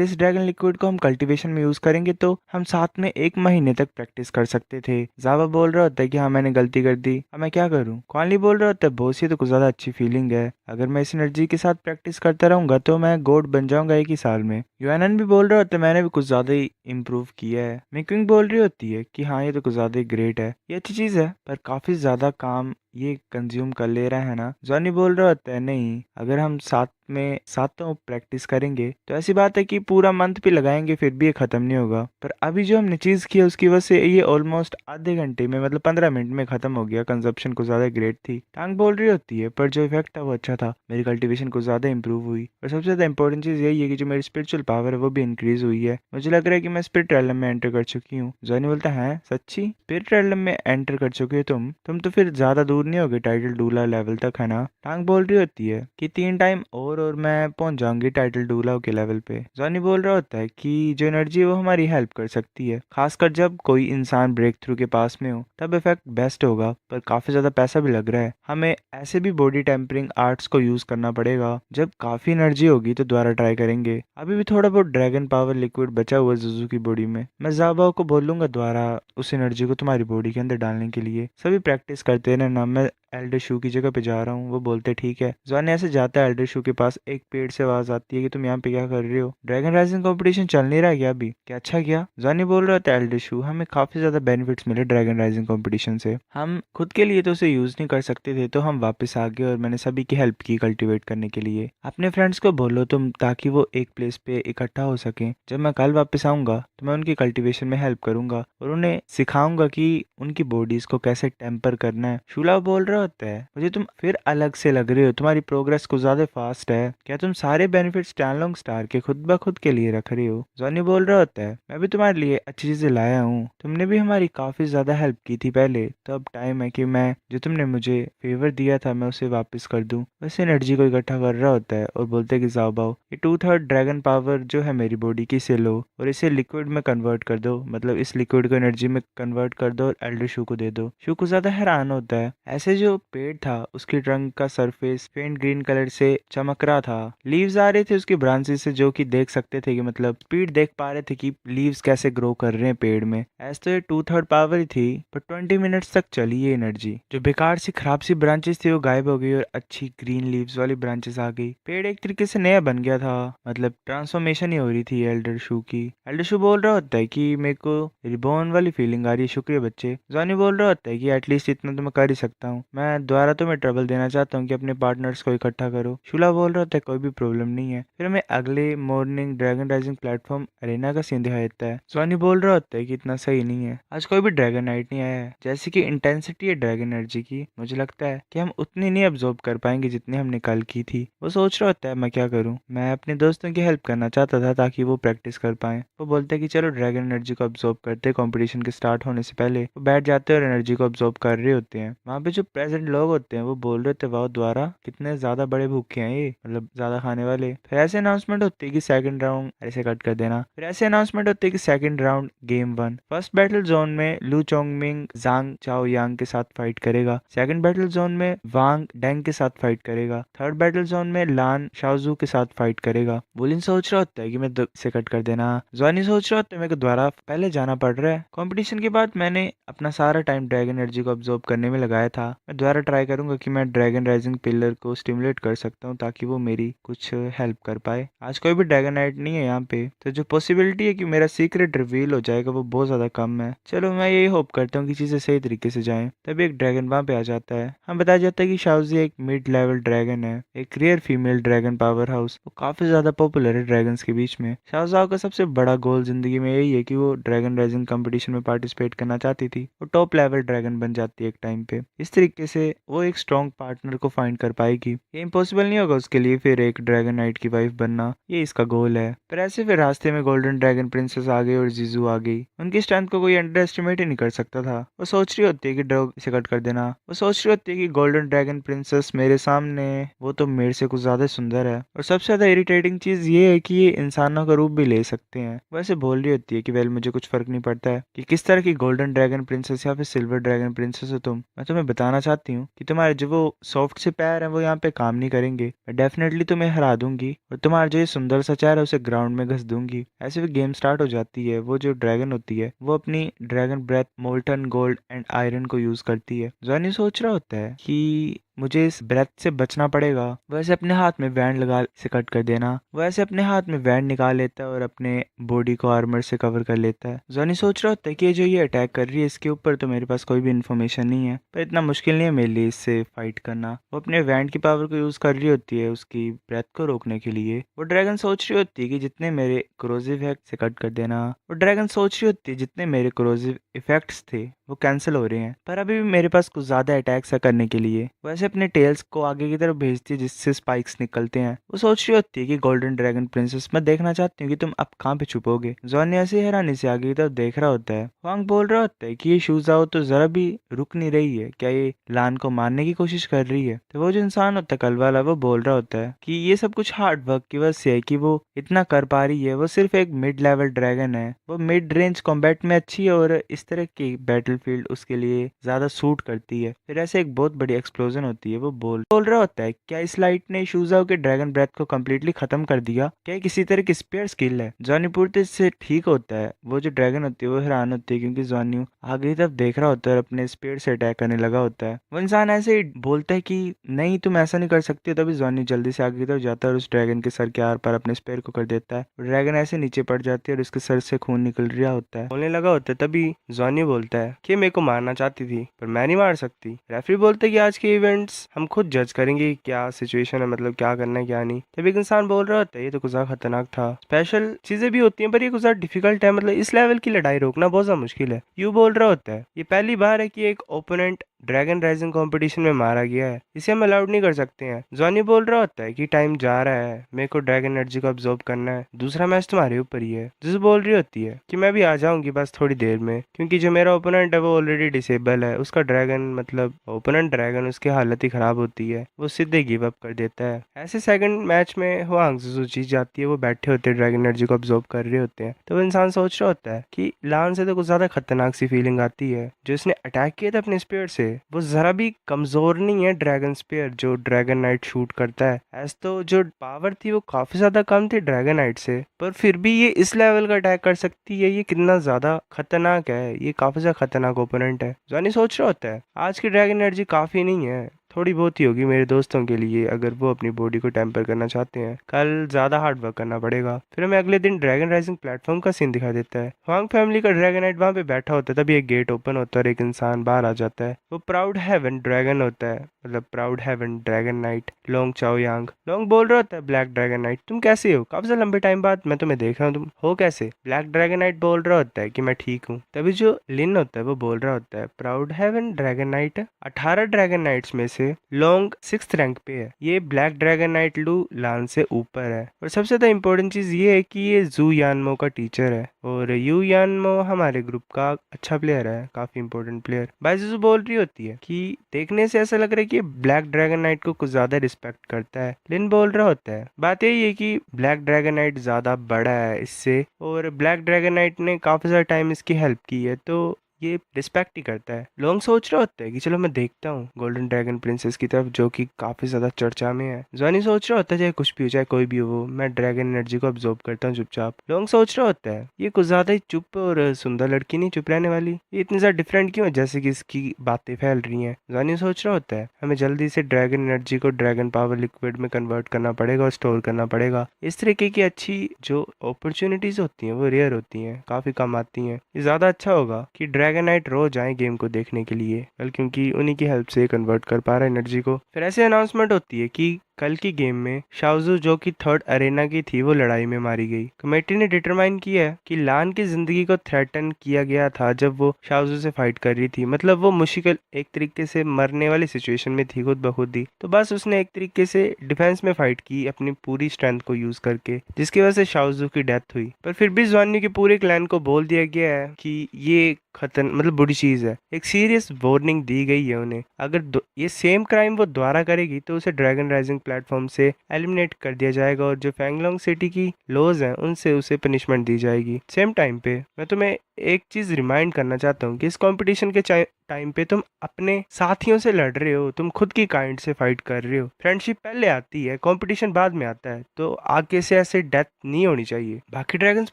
इस ड्रैगन लिक्विड को हम कल्टीवेशन में यूज करेंगे तो हम साथ में 1 महीने तक प्रैक्टिस कर सकते थे। जावा बोल रहा होता है कि हाँ मैंने गलती कर दी, अब मैं क्या करूँ। कॉनली बोल रहा होता है बॉस ये तो कुछ ज्यादा अच्छी फीलिंग है, अगर मैं इस एनर्जी के साथ प्रैक्टिस करता रहूंगा तो मैं गोड बन जाऊंगा एक ही साल में। यूएनएन भी बोल रहा होता है मैंने भी कुछ ज्यादा ही इम्प्रूव किया है। मिकिंग बोल रही होती है कि हाँ ये तो कुछ ज्यादा ही ग्रेट है, ये अच्छी चीज है पर काफी ज्यादा काम ये कंज्यूम कर ले रहा है ना। जॉनी बोल रहा होता है नहीं, अगर हम सातों प्रैक्टिस करेंगे तो ऐसी बात है कि पूरा मंथ भी लगाएंगे फिर भी ये खत्म नहीं होगा, पर अभी जो हमने चीज की है उसकी वजह से ये ऑलमोस्ट आधे घंटे में मतलब 15 मिनट में खत्म हो गया। कंजप्शन को ज्यादा ग्रेट थी। टांग बोल रही होती है पर जो इफेक्ट था वो अच्छा था, मेरी कल्टीवेशन को ज्यादा इंप्रूव हुई और सबसे ज्यादा इंपॉर्टेंट चीज यही है कि जो मेरी स्पिरिचुअल पावर है वो भी इंक्रीज हुई है। मुझे लग रहा है कि मैं स्पिरिट रेलम में एंटर कर चुकी हूँ। जॉनी बोलता है सच्ची स्पिरिट रेलम में एंटर कर चुके हो तुम तो फिर ज्यादा दूर नहीं होगे टाइटल डूला लेवल तक, है ना। टांग बोल रही होती है कि 3 टाइम और मैं पहुंच जाऊंगी टाइटल डूला के लेवल पे। जॉनी बोल रहा होता है कि जो एनर्जी है वो हमारी हेल्प कर सकती है, खासकर जब कोई इंसान ब्रेक थ्रू के पास में हो तब इफेक्ट बेस्ट होगा, पर काफी ज्यादा पैसा भी लग रहा है। हमें ऐसे भी बॉडी टेम्परिंग आर्ट्स को यूज करना पड़ेगा, जब काफी एनर्जी होगी तो दोबारा ट्राई करेंगे। अभी भी थोड़ा बहुत ड्रैगन पावर लिक्विड बचा हुआ है जुजू की बॉडी में, मैं जाबाओ को बोलूंगा दोबारा उस एनर्जी को तुम्हारी बॉडी के अंदर डालने के लिए। सभी प्रैक्टिस करते रहना, मैं एल्डर शू की जगह पे जा रहा हूँ। वो बोलते ठीक है। जॉन ऐसे जाता है एल्डर शू के पास, एक पेड़ से आवाज आती है कि तुम यहाँ पे क्या कर रहे हो, ड्रैगन राइजिंग कंपटीशन चल नहीं रहा क्या अभी, क्या अच्छा क्या। जॉनी बोल रहा था एल्डर शू हमें काफी ज्यादा बेनिफिट्स मिले ड्रैगन राइजिंग कंपटीशन से, हम खुद के लिए तो उसे यूज नहीं कर सकते थे तो हम वापस आ गए और मैंने सभी की हेल्प की कल्टीवेट करने के लिए। अपने फ्रेंड्स को बोलो तुम ताकि वो एक प्लेस पे इकट्ठा हो सके, जब मैं कल वापस आऊंगा तो मैं उनकी कल्टीवेशन में हेल्प करूंगा और उन्हें सिखाऊंगा कि उनकी बॉडीज को कैसे टेम्पर करना है। शूला बोल रहा होता है मुझे तुम फिर अलग से लग रहे हो, तुम्हारी प्रोग्रेस कुछ ज्यादा फास्ट है, क्या तुम सारे बेनिफिट्स स्टैनलोंग स्टार के खुद ब खुद के लिए रख रहे हो। जॉनी बोल रहा होता है मैं भी तुम्हारे लिए अच्छी चीजें लाया हूँ, तुमने भी हमारी काफी ज्यादा हेल्प की थी पहले, तो अब टाइम है कि मैं जो तुमने मुझे फेवर दिया था मैं उसे वापस कर दूं। वैसे एनर्जी को इकट्ठा कर रहा होता है और बोलते हैं कि जाओ बाओ ये 2/3 ड्रैगन पावर जो है मेरी बॉडी की से लो और इसे लिक्विड में कन्वर्ट कर दो, मतलब इस लिक्विड को एनर्जी में कन्वर्ट कर दो और एल्डर शू को दे दो। शू को ज्यादा हैरान होता है, ऐसे जो पेड़ था उसकी ट्रंक का सरफेस फेंट ग्रीन कलर से चमक रहा था, लीव्स आ रहे थे उसकी ब्रांचेस से जो कि देख सकते थे कि मतलब स्पीड देख पा रहे थे कि लीव्स कैसे ग्रो कर रहे हैं पेड़ में। ऐसे तो ये 2/3 पावर ही थी पर 20 मिनट्स तक चली ये एनर्जी। जो बेकार सी खराब सी ब्रांचेस थी वो गायब हो गई और अच्छी ग्रीन लीव्स वाली ब्रांचेस आ गई। पेड़ एक तरीके से नया बन गया था, मतलब ट्रांसफॉर्मेशन ही हो रही थी एल्डर शू की। एल्डर शू बोल रहा होता है कि मेरे को रिबॉर्न वाली फीलिंग आ रही है, शुक्रिया बच्चे। जॉनी बोल रहा होता है कि एटलीस्ट इतना तो मैं कर ही सकता हूँ, मैं दोबारा तुम्हें ट्रबल देना चाहता हूँ कि अपने पार्टनर्स को इकट्ठा करो। शूला बोल रहा होता है कोई भी प्रॉब्लम नहीं है। फिर हमें अगले morning dragon rising platform Arena का सीन दिखाई देता है। जॉनी बोल रहा होता है कि इतना सही नहीं है, आज कोई भी ड्रैगन नाइट नहीं आया है, जैसे कि इंटेंसिटी है ड्रैगन एनर्जी की मुझे लगता है कि हम उतनी नहीं अब्जॉर्ब कर पाएंगे जितनी हमने कल की थी। वो सोच रहा होता है मैं क्या करूँ, मैं अपने दोस्तों की हेल्प करना चाहता था ताकि वो प्रैक्टिस कर पाए। वो बोलते हैं कि चलो ड्रैगन एनर्जी को अब्जॉर्ब करते हैं। कंपटीशन के स्टार्ट होने से पहले वो बैठ जाते हैं और एनर्जी को अब्जॉर्ब कर रहे होते हैं। वहाँ पे जो प्रेजेंट लोग होते हैं वो बोल रहे थे वाह द्वारा कितने ज्यादा बड़े भूखे हैं ये, मतलब ज्यादा खाने वाले। फिर ऐसे अनाउंसमेंट होती है कि सेकंड राउंड, ऐसे कट कर देना, फिर ऐसे अनाउंसमेंट होती है कि second round game 1 first battle zone में लू चोंगमिंग जांग चाओ यांग के साथ फाइट करेगा, सेकंड बैटल जोन में वांग डेंग के साथ फाइट करेगा, थर्ड बैटल जोन में लान शाओजू के साथ फाइट करेगा। बुलिन सोच रहा होता है कि मैं इसे कट कर देना। जॉनी सोच रहा होता है मेरे को द्वारा पहले जाना पड़ रहा है, कंपटीशन के बाद मैंने अपना सारा टाइम ड्रैगन एनर्जी को अब्जॉर्ब करने में लगाया था, मैं दोबारा ट्राई करूंगा कि मैं ड्रैगन राइजिंग पिलर को स्टिमुलेट कर सकता हूँ ताकि वो मेरी कुछ हेल्प कर पाए। आज कोई भी ड्रैगन नाइट नहीं है यहाँ पे, तो जो पॉसिबिलिटी है कि मेरा सीक्रेट रिवील हो जाएगा वो बहुत ज्यादा कम है। चलो मैं यही होप करता हूँ कि चीजें सही तरीके से जाएं। तभी एक ड्रैगन वहां पे आ जाता है, हम बताया जाता है कि शाओजी एक मिड लेवल ड्रैगन है, एक rare female dragon powerhouse, वो काफी ज्यादा पॉपुलर है ड्रैगन्स के बीच में। शाओजाओ का सबसे बड़ा गोल जिंदगी में यही है कि वो ड्रैगन राइजिंग कंपटीशन में पार्टिसिपेट करना चाहती थी, वो टॉप लेवल ड्रैगन बन जाती है एक टाइम पे। इस तरीके तरीके से वो एक स्ट्रॉन्ग पार्टनर को फाइंड कर पाएगी। ये इम्पॉसिबल नहीं होगा उसके लिए फिर एक ड्रैगन नाइट की वाइफ बनना, ये इसका गोल है। पर ऐसे फिर रास्ते में गोल्डन ड्रैगन प्रिंसेस आ गई और जीजू आ गई। उनकी स्ट्रेंथ को कोई अंडर एस्टिमेट ही नहीं कर सकता था। वो सोच रही होती है कि ड्रॉग से कट कर देना। वो सोच रही होती है कि गोल्डन ड्रैगन प्रिंसेस मेरे सामने, वो तो मेरे से कुछ ज्यादा सुंदर है। और सबसे ज्यादा इरिटेटिंग चीज ये है कि ये इंसानों का रूप भी ले सकते हैं। वैसे बोल रही होती है कि वेल मुझे कुछ फर्क नहीं पड़ता है कि किस तरह की गोल्डन ड्रैगन प्रिंसेस या फिर सिल्वर ड्रैगन प्रिंसेस हो तुम। मैं तुम्हें बताना चाहती हूँ कि तुम्हारे जो वो सॉफ्ट से पैर हैं वो यहाँ पे काम नहीं करेंगे। मैं डेफिनेटली तुम्हें हरा दूंगी और तुम्हारा जो ये सुंदर सा चेहरा है उसे ग्राउंड में घस दूंगी। ऐसे भी गेम स्टार्ट हो जाती है। वो जो ड्रैगन होती है वो अपनी dragon breath molten gold and iron को यूज करती है। जॉनी सोच रहा होता है कि मुझे इस ब्रेथ से बचना पड़ेगा। वैसे अपने हाथ में बैंड लगा से कट कर देना। वैसे अपने हाथ में बैंड निकाल लेता है और अपने बॉडी को आर्मर से कवर कर लेता है। जॉनी सोच रहा होता है कि ये अटैक कर रही है इसके ऊपर तो मेरे पास कोई भी इन्फॉर्मेशन नहीं है, पर इतना मुश्किल नहीं है मेरे लिए इससे फाइट करना। वो अपने बैंड की पावर को यूज कर रही होती है उसकी ब्रेथ को रोकने के लिए। वो ड्रैगन सोच रही होती है कि जितने मेरे क्रोजिव इफेक्ट से कट कर देना। वो ड्रैगन सोच रही होती है जितने मेरे क्रोजिव इफेक्ट्स थे वो कैंसिल हो रहे हैं, पर अभी भी मेरे पास कुछ ज्यादा अटैक्स है करने के लिए। वैसे अपने टेल्स को आगे की तरफ भेजती है जिससे स्पाइक्स निकलते हैं। वो सोच रही होती है कि गोल्डन ड्रैगन प्रिंसेस मैं देखना चाहती हूँ कि तुम अब कहाँ पे छुपोगे। जॉनी ऐसे हैरानी से आगे की तरफ देख रहा होता है। वांग बोल रहा होता है कि ये शूजाओ तो जरा भी रुक नहीं रही है, क्या ये लान को मारने की कोशिश कर रही है। तो वो जो इंसान होता है कल वाला वो बोल रहा होता है कि ये सब कुछ हार्ड वर्क की वजह से है कि वो इतना कर पा रही है। वो सिर्फ एक मिड लेवल ड्रैगन है। वो मिड रेंज कॉम्बैट में अच्छी है और इस तरह की बैटलफील्ड उसके लिए ज्यादा सूट करती है। फिर ऐसे एक बहुत बड़ी एक्सप्लोजन होती है। वो बोल रहा होता है क्या इस लाइट ने शूजाओ के ड्रैगन ब्रेथ को कम्प्लीटली खत्म कर दिया, क्या किसी तरह की स्पेयर स्किल है। जॉनी पूर्ति से ठीक होता है। वो जो ड्रैगन होती है वो हैरान होती है क्योंकि जॉनी आगे की तरफ देख रहा होता है और अपने स्पेयर से अटैक करने लगा होता है। वो इंसान ऐसे ही बोलता है कि नहीं तुम ऐसा नहीं कर सकते। तभी जॉनी जल्दी से आगे की तरफ जाता है और उस ड्रैगन के सर के आर पर अपने स्पेयर को कर देता है। ड्रैगन ऐसे नीचे पड़ जाती है और उसके सर से खून निकल रहा होता है। बोलने लगा होता है तभी जॉनी बोलता है कि मेरे को मारना चाहती थी पर मैं नहीं मार सकती। रेफरी बोलते है कि आज के इवेंट्स हम खुद जज करेंगे क्या सिचुएशन है, मतलब क्या करना है क्या नहीं। तब एक इंसान बोल रहा होता है ये तो कुछ ज्यादा खतरनाक था। स्पेशल चीजें भी होती हैं पर ये कुछ ज्यादा डिफिकल्ट है, मतलब इस लेवल की लड़ाई रोकना बहुत ज्यादा मुश्किल है। यू बोल रहा होता है ये पहली बार है कि एक ओपोनेंट ड्रैगन राइजिंग कंपटीशन में मारा गया है, इसे हम अलाउड नहीं कर सकते हैं। जॉनी बोल रहा होता है कि टाइम जा रहा है, मेरे को ड्रैगन एनर्जी को अब्सॉर्ब करना है, दूसरा मैच तुम्हारे ऊपर ही है। जिस बोल रही होती है कि मैं भी आ जाऊंगी बस थोड़ी देर में, क्योंकि जो मेरा ओपोनेंट है वो ऑलरेडी डिसेबल है। उसका ड्रैगन मतलब ओपोनेंट ड्रैगन उसकी हालत ही खराब होती है, वो सीधे गिव अप कर देता है। ऐसे सेकंड मैच में हुआंग सुसु जीत जाती है। वो बैठे होते हैं ड्रैगन एनर्जी को अब्सॉर्ब कर रहे होते हैं। तो वो इंसान सोच रहा होता है कि लान से तो कुछ ज्यादा खतरनाक सी फीलिंग आती है। जो इसने अटैक किया था अपने स्पीयर से वो जरा भी कमजोर नहीं है ड्रैगन स्पीयर जो ड्रैगन नाइट शूट करता है। ऐसा तो जो पावर थी वो काफी ज्यादा कम थी ड्रैगन नाइट से, पर फिर भी ये इस लेवल का अटैक कर सकती है। ये कितना ज्यादा खतरनाक है, ये काफी ज्यादा खतरनाक ओपोनेंट है। जॉनी सोच रहा होता है आज की ड्रैगन एनर्जी काफी नहीं है, थोड़ी बहुत ही होगी मेरे दोस्तों के लिए अगर वो अपनी बॉडी को टेम्पर करना चाहते हैं। कल ज्यादा हार्ड वर्क करना पड़ेगा। फिर हमें अगले दिन ड्रैगन राइजिंग प्लेटफॉर्म का सीन दिखा देता है। वांग फैमिली का ड्रैगन नाइट वहां पे बैठा होता है। तभी एक गेट ओपन होता है और एक इंसान बाहर आ जाता है। वो प्राउड हेवन ड्रैगन होता है, मतलब प्राउड हेवन ड्रैगन नाइट लोंग चाओ यांग। लोंग बोल रहा होता है ब्लैक ड्रैगन नाइट तुम कैसे हो, काफी से लंबे टाइम बाद मैं तुम्हें देख रहा हूँ, तुम हो कैसे। ब्लैक ड्रैगन नाइट बोल रहा होता है कि मैं ठीक हूँ। तभी जो लिन होता है वो बोल रहा होता है proud heaven dragon knight 18 dragon knights में से लोंग 6th रैंक पे है। ये ब्लैक ड्रैगन नाइट लू लान से ऊपर है। और सबसे ज्यादा इम्पोर्टेंट चीज ये है कि ये जू यानमो का टीचर है और यू यानमो हमारे ग्रुप का अच्छा प्लेयर है, काफी इंपॉर्टेंट प्लेयर। बाइजुजू बोल रही होती है कि देखने से ऐसा लग रहा है कि ब्लैक ड्रैगन नाइट को कुछ ज्यादा रिस्पेक्ट करता है। लिन बोल रहा होता है बात यही है कि ब्लैक ड्रैगन नाइट ज्यादा बड़ा है इससे और ब्लैक ड्रैगन नाइट ने काफी ज्यादा टाइम इसकी हेल्प की है तो ये रिस्पेक्ट ही करता है। लोंग सोच रहा होता है कि चलो मैं देखता हूँ गोल्डन ड्रैगन प्रिंसेस की तरफ जो कि काफी ज्यादा चर्चा में है। जॉनी सोच रहा होता है चाहे कुछ भी हो चाहे कोई भी हो वो मैं ड्रैगन एनर्जी को अब्सॉर्ब करता हूँ चुपचाप। लोंग सोच रहा होता है ये कुछ ज्यादा ही चुप और सुंदर लड़की नहीं चुप रहने वाली, ये इतनी ज्यादा डिफरेंट क्यों है जैसे कि इसकी बातें फैल रही हैं। जॉनी सोच रहा होता है हमें जल्दी से ड्रैगन एनर्जी को ड्रैगन पावर लिक्विड में कन्वर्ट करना पड़ेगा और स्टोर करना पड़ेगा। इस तरीके की अच्छी जो अपॉर्चुनिटीज होती हैं वो रेयर होती हैं, काफी कम आती हैं। ये ज्यादा अच्छा होगा कि ड्रैगन नाइट रोज आए गेम को देखने के लिए, क्योंकि उन्हीं की हेल्प से कन्वर्ट कर पा रहा है एनर्जी को। फिर ऐसे अनाउंसमेंट होती है कि कल की गेम में शाओजू जो कि थर्ड अरेना की थी वो लड़ाई में मारी गई। कमेटी ने डिटरमाइन किया है कि लान की जिंदगी को थ्रेटन किया गया था जब वो शाओजू से फाइट कर रही थी। मतलब वो मुश्किल एक तरीके से मरने वाली सिचुएशन में थी खुद ब खुद ही। तो बस उसने एक तरीके से डिफेंस में फाइट की अपनी पूरी स्ट्रेंथ को यूज करके, जिसकी वजह से शाओजू की डेथ हुई। पर फिर भी जुआन्यू के पूरे क्लैन को बोल दिया गया है कि ये मतलब बुरी चीज है। एक सीरियस वार्निंग दी गई है उन्हें, अगर ये सेम क्राइम वो दोबारा करेगी तो उसे ड्रैगन राइजिंग प्लेटफॉर्म से एलिमिनेट कर दिया जाएगा और जो फैंगलोंग सिटी की लॉज हैं उनसे उसे पनिशमेंट दी जाएगी। सेम टाइम पे मैं तुम्हें एक चीज रिमाइंड करना चाहता हूँ कि इस कंपटीशन के टाइम पे तुम अपने साथियों से लड़ रहे हो, तुम खुद की काइंड से फाइट कर रहे हो। फ्रेंडशिप पहले आती है, कंपटीशन बाद में आता है। तो आगे से ऐसे डेथ नहीं होनी चाहिए। बाकी ड्रैगन्स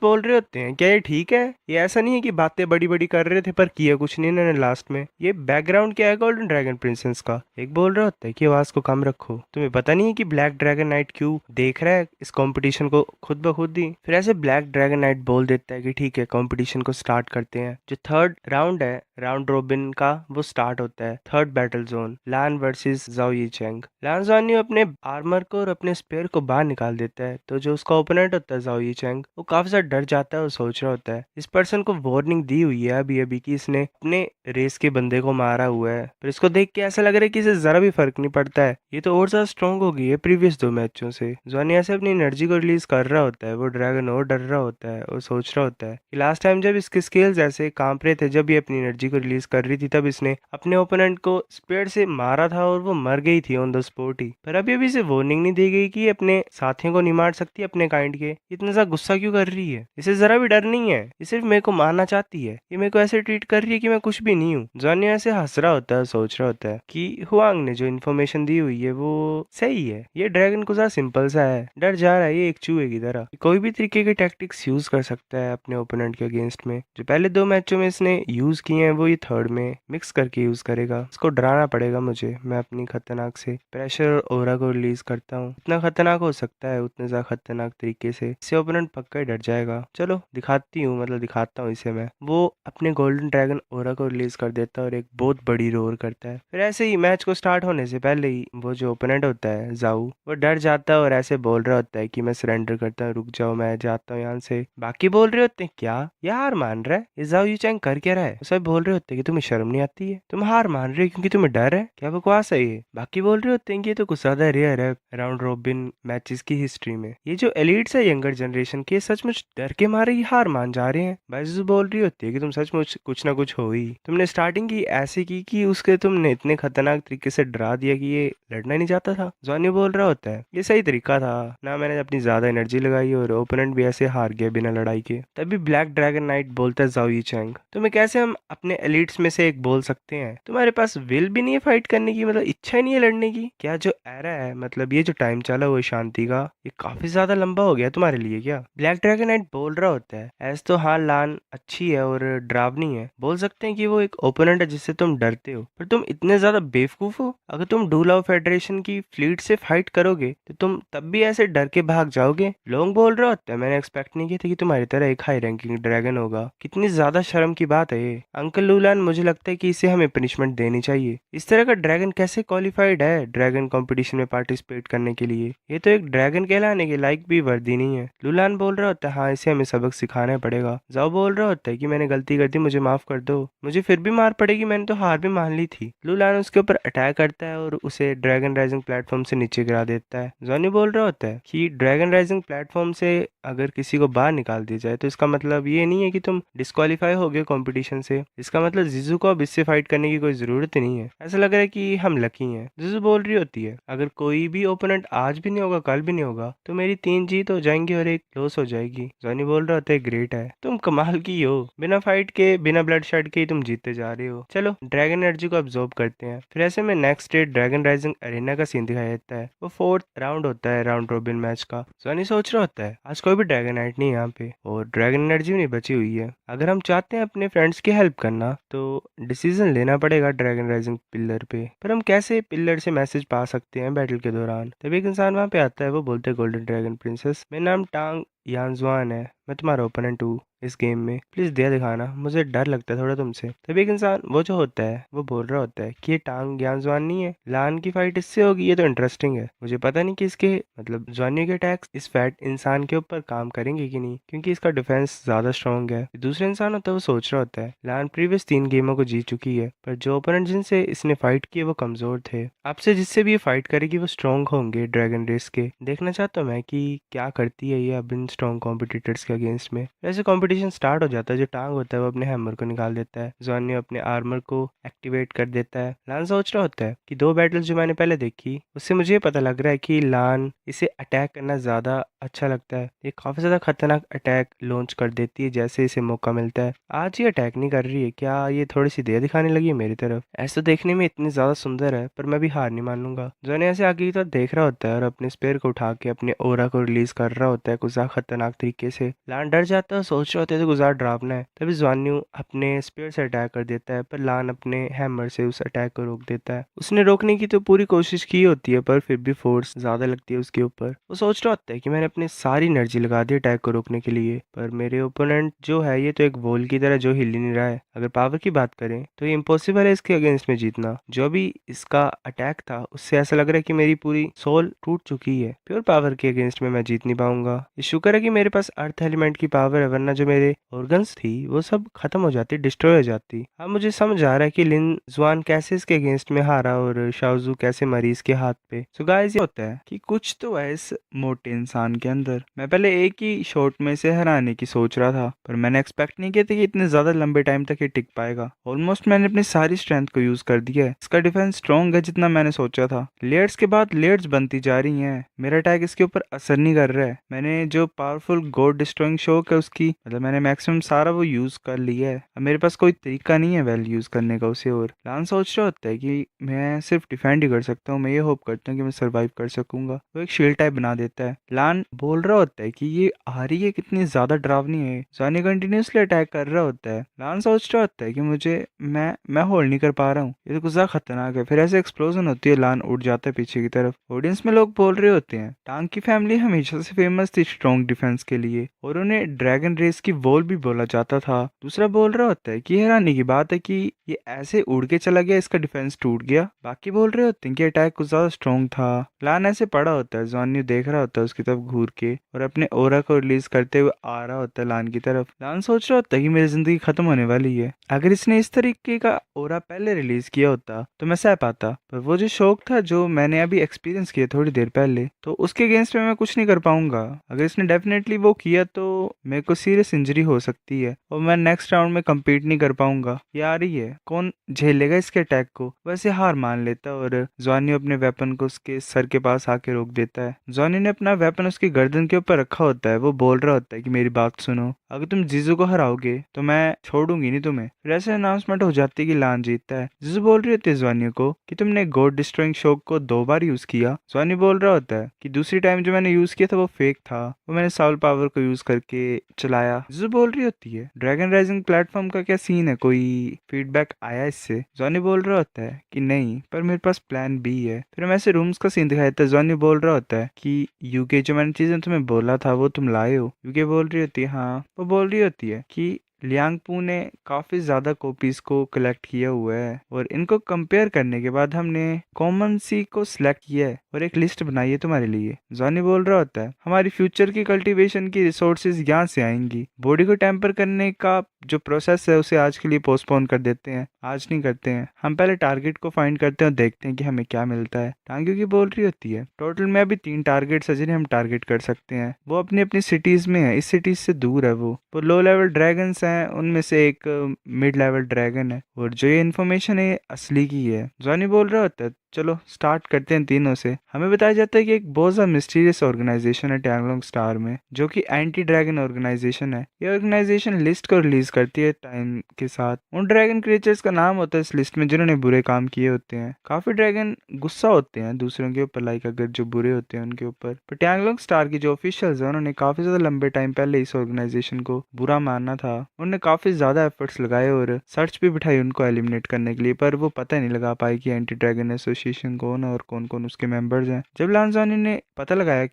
बोल रहे होते हैं क्या ये ठीक है? ये ऐसा नहीं है कि बातें बड़ी बड़ी कर रहे थे पर किया कुछ नहीं इन्होंने लास्ट में। ये बैकग्राउंड क्या है गोल्डन ड्रैगन प्रिंसेस का? एक बोल रहा होता है कि आवाज को कम रखो। तुम्हें पता नहीं है कि ब्लैक ड्रैगन नाइट क्यों देख रहा है इस कंपटीशन को खुद ब खुद ही? फिर ऐसे ब्लैक ड्रैगन नाइट बोल देता है कि ठीक है कंपटीशन को स्टार्ट करते हैं। जो थर्ड राउंड है राउंड रोबिन का वो स्टार्ट होता है। थर्ड बैटल जोन लान वर्सेस जाओ यी चेंग। लान ज़ान्यू अपने आर्मर को और अपने स्पेयर को बाहर निकाल देता है। तो जो उसका ओपोनेंट होता है जाओ यी चेंग, वो काफी ज्यादा डर जाता है और सोच रहा होता है इस पर्सन को वार्निंग दी हुई है अभी अभी कि इसने अपने रेस के बंदे को मारा हुआ है, पर इसको देख के ऐसा लग रहा है कि इसे जरा भी फर्क नहीं पड़ता है। ये तो और ज्यादा स्ट्रॉन्ग हो गई है प्रीवियस 2 मैचों से। ज़ान्यू ऐसे अपनी एनर्जी को रिलीज कर रहा होता है। वो ड्रैगन और डर रहा होता है और सोच रहा होता है कि लास्ट टाइम जब इसके स्किल्स ऐसे कांप रहे थे, जब ये अपनी एनर्जी को रिलीज कर रही थी, तब इसने अपने ओपोनेंट को स्पेयर से मारा था और वो मर गई थी ऑन द स्पॉट ही। पर अभी अभी इसे वार्निंग नहीं दी गई कि ये अपने साथियों को नहीं मार सकती अपने काइंड के। इतना ज्यादा गुस्सा क्यों कर रही है? इसे जरा भी डर नहीं है, ये सिर्फ मेरे को मारना चाहती है। ये मेरे को ऐसे ट्रीट कर रही है कि मैं कुछ भी नहीं हूँ। जॉनी ऐसे हंस रहा होता है, सोच रहा होता है कि हुआंग ने जो इन्फॉर्मेशन दी हुई है वो सही है। ये ड्रैगन को ज्यादा सिंपल सा है, डर जा रहा है ये एक चूहे की तरह। कोई भी तरीके के टैक्टिक्स यूज कर सकता है अपने ओपोनेंट के अगेंस्ट में। जो पहले 2 मैचों में इसने यूज किए हैं वो ये थर्ड में मिक्स करके यूज करेगा। इसको डराना पड़ेगा मुझे। मैं अपनी खतरनाक से प्रेशर और ओरा को रिलीज करता हूँ। इतना खतरनाक हो सकता है उतने ज्यादा खतरनाक तरीके से इससे ओपोनेंट पक्का ही डर जाएगा। चलो दिखाती हूँ, मतलब दिखाता हूँ इसे मैं। वो अपने गोल्डन ड्रैगन ओरा को रिलीज कर देता है और एक बहुत बड़ी रोर करता है। फिर ऐसे ही मैच को स्टार्ट होने से पहले ही वो जो ओपोनेंट होता है जाऊ, वो डर जाता है और ऐसे बोल रहा होता है कि मैं सरेंडर करता हूँ, रुक जाओ मैं जाता हूँ यहाँ से। बाकी बोल रहे होते हैं क्या ये हार मान रहा है? ये जाऊ यू चैंग कर क्या रहा है? सब बोल रहे होते हैं कि तुम्हें शर्म नहीं आती है, तुम हार मान रहे हो क्योंकि तुम्हें डर है? क्या बकवास है ये? बाकी बोल रहे होते हैं कि ये तो कुछ ज्यादा रेयर है राउंड रॉबिन मैचेस की हिस्ट्री में। ये जो एलिट्स है यंगर जनरेशन के, सचमुच डर के मारे ही हार मान जा रहे हैं। बाइजू बोल रही होती है कि तुम सचमुच कुछ ना कुछ हो ही। तुमने स्टार्टिंग की ऐसी की कि उसके तुमने इतने खतरनाक तरीके से डरा दिया कि ये लड़ना नहीं चाहता था। जॉनी बोल रहा होता है ये सही तरीका था ना, मैंने अपनी ज्यादा एनर्जी लगाई और ओपोनेंट भी ऐसे हार गया बिना लड़ाई के। तभी ब्लैक ड्रैगन नाइट बोलता है जाओ यी चैंग, तुम्हें कैसे हम अपने एलिट्स में से एक बोल सकते हैं? तुम्हारे पास विल भी नहीं है फाइट करने की, मतलब इच्छा ही नहीं है लड़ने की क्या? जो एरा है, मतलब ये जो टाइम चला हुआ है शांति का, ये काफी ज्यादा लंबा हो गया तुम्हारे लिए क्या? ब्लैक ड्रैगन नाइट बोल रहा होता है ऐसे तो हाँ लान अच्छी है और डरावनी है, बोल सकते हैं कि वो एक ओपोनेंट है जिससे तुम डरते हो, पर तुम इतने ज्यादा बेवकूफ हो। अगर तुम डूलाओ फेडरेशन की फ्लीट से फाइट करोगे तो तुम तब भी ऐसे डर के भाग जाओगे। लोग बोल रहा होता है मैंने एक्सपेक्ट नहीं किया था कि तुम्हारी तरह एक हाई रैंकिंग ड्रैगन होगा। कितनी ज्यादा शर्म की बात है ये। अंकल लूलान मुझे लगता है कि इसे हमें पनिशमेंट देनी चाहिए। इस तरह का ड्रैगन कैसे क्वालिफाइड है ड्रैगन कंपटीशन में पार्टिसिपेट करने के लिए? ये तो एक ड्रैगन कहलाने के लायक भी वर्दी नहीं है। लूलान बोल रहा होता है हाँ इसे हमें सबक सिखाना पड़ेगा। जाओ बोल रहा होता है कि मैंने गलती कर दी, मुझे माफ कर दो। मुझे फिर भी मार पड़ेगी, मैंने तो हार भी मान ली थी। लूलान उसके ऊपर अटैक करता है और उसे ड्रैगन राइजिंग प्लेटफॉर्म से नीचे गिरा देता है। जॉनी बोल रहा होता है कि ड्रैगन राइजिंग प्लेटफॉर्म से अगर किसी को बाहर निकाल दिया जाए तो इसका मतलब ये नहीं है कि तुम डिस्क्वालीफाई हो गए कंपटीशन से। इसका मतलब जीजू को अब इससे फाइट करने की कोई जरूरत नहीं है। ऐसा लग रहा है कि हम लकी हैं। जीजू बोल रही होती है अगर कोई भी ओपोनेंट आज भी नहीं होगा कल भी नहीं होगा तो मेरी 3 जीत हो जाएंगी और एक लॉस हो जाएगी। जॉनी बोल रहा होता है ग्रेट है, तुम कमाल की हो, बिना फाइट के बिना ब्लड शेड के ही तुम जीतते जा रहे हो। चलो ड्रैगन एनर्जी को अब्सॉर्ब करते हैं। फिर ऐसे में next day dragon rising Arena का सीन दिखाया जाता है। वो फोर्थ राउंड होता है राउंड रोबिन मैच का। जॉनी सोच रहा होता है आज कोई भी ड्रैगन नाइट नहीं है यहाँ पे और ड्रैगन एनर्जी भी नहीं बची हुई है। अगर हम चाहते हैं अपने फ्रेंड्स की हेल्प करना तो डिसीजन लेना पड़ेगा ड्रैगन राइजिंग पिलर पे। पर हम कैसे पिलर से मैसेज पा सकते हैं बैटल के दौरान? तभी एक इंसान वहां पे आता है, वो बोलते हैं गोल्डन ड्रैगन प्रिंसेस मेरा नाम टांग यानजुआन है, मैं तुम्हारा ओपोनेंट हूँ इस गेम में, प्लीज़ दया दिखाना, मुझे डर लगता है थोड़ा तुमसे। तभी एक इंसान वो जो होता है वो बोल रहा होता है कि ये टांग यानजुआन नहीं है, लान की फाइट इससे होगी, ये तो इंटरेस्टिंग है। मुझे पता नहीं कि इसके मतलब जुआनियों के अटैक्स इस फैट इंसान के ऊपर काम करेंगे कि नहीं, क्योंकि इसका डिफेंस ज़्यादा स्ट्रॉन्ग है। दूसरा इंसान होता है वो सोच रहा होता है लान प्रीवियस 3 गेमों को जीत चुकी है, पर जो ओपोनेंट जिनसे इसने फाइट की है वो कमज़ोर थे। आपसे जिससे भी ये फाइट करेगी वो स्ट्रॉन्ग होंगे ड्रैगन रेस के। देखना चाहता हूँ मैं कि क्या करती है ये अब इन स्ट्रॉन्ग कॉम्पिटिटर्स के अगेंस्ट में। वैसे कंपटीशन स्टार्ट हो जाता है, जो टांग होता है वो अपने हैमर को निकाल देता है, जॉनी अपने आर्मर को एक्टिवेट कर देता है। लान सोच रहा होता है कि 2 बैटल्स जो मैंने पहले देखी उससे मुझे ये पता लग रहा है कि लान इसे अटैक करना ज्यादा अच्छा लगता है। ये काफी ज्यादा खतरनाक अटैक लॉन्च कर देती है जैसे इसे मौका मिलता है। आज ये अटैक नहीं कर रही है, क्या ये थोड़ी सी दया दिखाने लगी है मेरी तरफ? ऐसा तो देखने में इतनी ज्यादा सुंदर है, पर मैं भी हार नहीं मान लूंगा। जॉनी ऐसे आगे की तरफ देख रहा होता है और अपने स्पेयर को उठा के अपने ओरा को रिलीज कर रहा होता है कुछ ज्यादा खतरनाक तरीके से। लान डर जाता है और सोच रहा होता है तो गुजार डरावना है। तभी ज्वान्यू अपने स्पेयर से अटैक कर देता है, पर लान अपने हैमर से उस अटैक को रोक देता है। उसने रोकने की तो पूरी कोशिश की होती है, पर फिर भी फोर्स ज्यादा लगती है उसके ऊपर। वो सोच रहा होता है कि मैंने अपनी सारी एनर्जी लगा दी अटैक को रोकने के लिए, पर मेरे ओपोनेंट जो है ये तो एक वॉल की तरह जो हिल ही नहीं रहा है। अगर पावर की बात करें तो ये इम्पॉसिबल है इसके अगेंस्ट में जीतना। जो भी इसका अटैक था उससे ऐसा लग रहा है कि मेरी पूरी सोल टूट चुकी है। प्योर पावर के अगेंस्ट में मैं जीत नहीं पाऊंगा। ये शुक्र है कि मेरे पास अर्थ एलिमेंट की पावर है, वरना जो मेरे ऑर्गन्स थी वो सब खत्म हो जाती, डिस्ट्रॉय हो जाती। अब मुझे समझ आ रहा है कि लिन जुआन कैसे इसके अगेंस्ट में हारा और शाओजू कैसे मरी इसके हाथ पे। सो गाइस, ये होता है कि कुछ तो है इस मोटे इंसान के अंदर। मैं पहले एक ही शॉट में से हराने की सोच रहा था, पर मैंने एक्सपेक्ट नहीं किया था कि इतने ज्यादा लंबे टाइम तक ये टिक पाएगा। ऑलमोस्ट मैंने अपनी सारी स्ट्रेंथ को यूज कर दिया है। इसका डिफेंस स्ट्रॉन्ग है जितना मैंने सोचा था। लेयर्स के बाद लेयर्स बनती जा रही हैं, मेरा अटैक इसके ऊपर असर नहीं कर रहा है। मैंने जो पावरफुल गॉड डिस्ट्रॉइंग शॉक है उसकी मतलब मैंने मैक्सिमम सारा वो यूज कर लिया है। अब मेरे पास कोई तरीका नहीं है वेल यूज करने का उसे। और लान सोच रहा होता है कि मैं सिर्फ डिफेंड ही कर सकता हूँ, मैं ये होप करता हूँ कि मैं सर्वाइव कर सकूंगा। वो एक शील्ड टाइप बना देता है। लान बोल रहा होता है कि ये आ रही है कितनी ज्यादा डरावनी है। जानी कंटिन्यूसली अटैक कर रहा होता है। लान सोच रहा होता है कि मुझे मैं होल्ड नहीं कर पा रहा हूँ, ये तो कुछ ज्यादा खतरनाक है। फिर ऐसे एक्सप्लोजन होती है, लान उड़ जाता है पीछे की तरफ। ऑडियंस में लोग बोल रहे होते हैं टांग की फैमिली हमेशा से फेमस थी स्ट्रॉन्ग डिफेंस के लिए, और उन्हें ड्रैगन रेस की वॉल भी बोला जाता था। दूसरा बोल रहा होता है कि हैरानी की बात है कि ये ऐसे उड़ के चला गया, इसका डिफेंस टूट गया। बाकी बोल रहे होते हैं कि अटैक कुछ ज्यादा स्ट्रॉन्ग था। लान ऐसे पड़ा होता है, जॉनी देख रहा होता है उसकी तरफ घूर के और अपने ओरा को रिलीज करते हुए आ रहा होता है लान की तरफ। लान सोच रहा होता है कि मेरी जिंदगी खत्म होने वाली है। अगर इसने इस तरीके का ओरा पहले रिलीज किया होता तो मैं सह पाता, पर वो जो शौक था जो मैंने अभी एक्सपीरियंस किया थोड़ी देर पहले, तो उसके अगेंस्ट में मैं कुछ नहीं कर पाऊंगा। अगर इसने डेफिनेटली वो किया तो मेरे को सीरियस इंजरी हो सकती है और मैं नेक्स्ट राउंड में compete नहीं कर पाऊंगा। ये आ रही है, कौन झेलेगा इसके अटैक को? वैसे हार मान लेता और जॉनी अपने वेपन को उसके सर के पास आके रोक देता है। जॉनी ने अपना वेपन उसकी गर्दन के ऊपर रखा होता है। वो बोल रहा होता है कि मेरी बात सुनो, अगर तुम जीजू को हराओगे तो मैं छोड़ूंगी नहीं तुम्हें। फिर ऐसे अनाउंसमेंट हो जाती है कि लान जीतता है। जीजू बोल रही होती है जॉनी को कि तुमने गॉड डिस्ट्रॉइंग शॉक को 2 बार यूज किया। जॉनी बोल रहा होता है कि दूसरी टाइम जो मैंने यूज किया था वो फेक था, वो मैंने साउल पावर को यूज करके चलाया। जीजू बोल रही होती है ड्रैगन राइजिंग प्लेटफॉर्म का क्या सीन है, कोई फीडबैक आया इससे? जॉनी बोल रहा होता है कि नहीं, पर मेरे पास प्लान बी है। फिर हम ऐसे रूम्स का सीन दिखाया था। जॉनी बोल रहा होता है कि यूके जो मैंने चीजें तुम्हें बोला था वो तुम लाए हो। यूके बोल रही होती है हाँ। वो बोल रही होती है कि लियांगपू ने काफी ज्यादा कॉपीज को कलेक्ट किया हुआ है और इनको कंपेयर करने के बाद हमने कॉमन सी को सिलेक्ट किया है और एक लिस्ट बनाई है तुम्हारे लिए। जॉनी बोल रहा होता है हमारी फ्यूचर की कल्टीवेशन की रिसोर्सेज यहाँ से आएंगी। बॉडी को टेम्पर करने का जो प्रोसेस है उसे आज के लिए पोस्टपोन कर देते हैं, आज नहीं करते हैं। हम पहले टारगेट को फाइंड करते हैं और देखते हैं कि हमें क्या मिलता है। टांगियों की बोल रही होती है टोटल में अभी 3 टारगेट्स है जिन्हें हम टारगेट कर सकते हैं। वो अपनी अपनी सिटीज में है, इस सिटीज से दूर है। वो लो लेवल ड्रैगन्स हैं, उनमें से एक मिड लेवल ड्रैगन है और जो ये इन्फॉर्मेशन है ये असली की है। जॉनी बोल रहा होता है चलो स्टार्ट करते हैं तीनों से। हमें बताया जाता है कि एक बहुत सा मिस्टीरियस ऑर्गेनाइजेशन है टैंगलोंग स्टार में, जो कि एंटी ड्रैगन ऑर्गेनाइजेशन है। ये ऑर्गेनाइजेशन लिस्ट को रिलीज करती है टाइम के साथ। उन ड्रैगन क्रिएचर्स का नाम होता है इस लिस्ट में जिन्होंने बुरे काम किए होते हैं। काफी ड्रैगन गुस्सा होते हैं दूसरों के ऊपर, लाइक अगर जो बुरे होते हैं उनके ऊपर। पर टैंगलोंग स्टार की जो ऑफिशियल्स है उन्होंने काफी ज्यादा लंबे टाइम पहले इस ऑर्गेनाइजेशन को बुरा मानना था। उन्होंने काफी ज्यादा एफर्ट्स लगाए और सर्च भी बिठाई उनको एलिमिनेट करने के लिए, पर वो पता नहीं लगा पाई कि एंटी ड्रैगन एसोसिएशन ऑर्गेनाइजेशन कौन है और कौन कौन उसके मेंबर्स हैं। जब लांजानी ने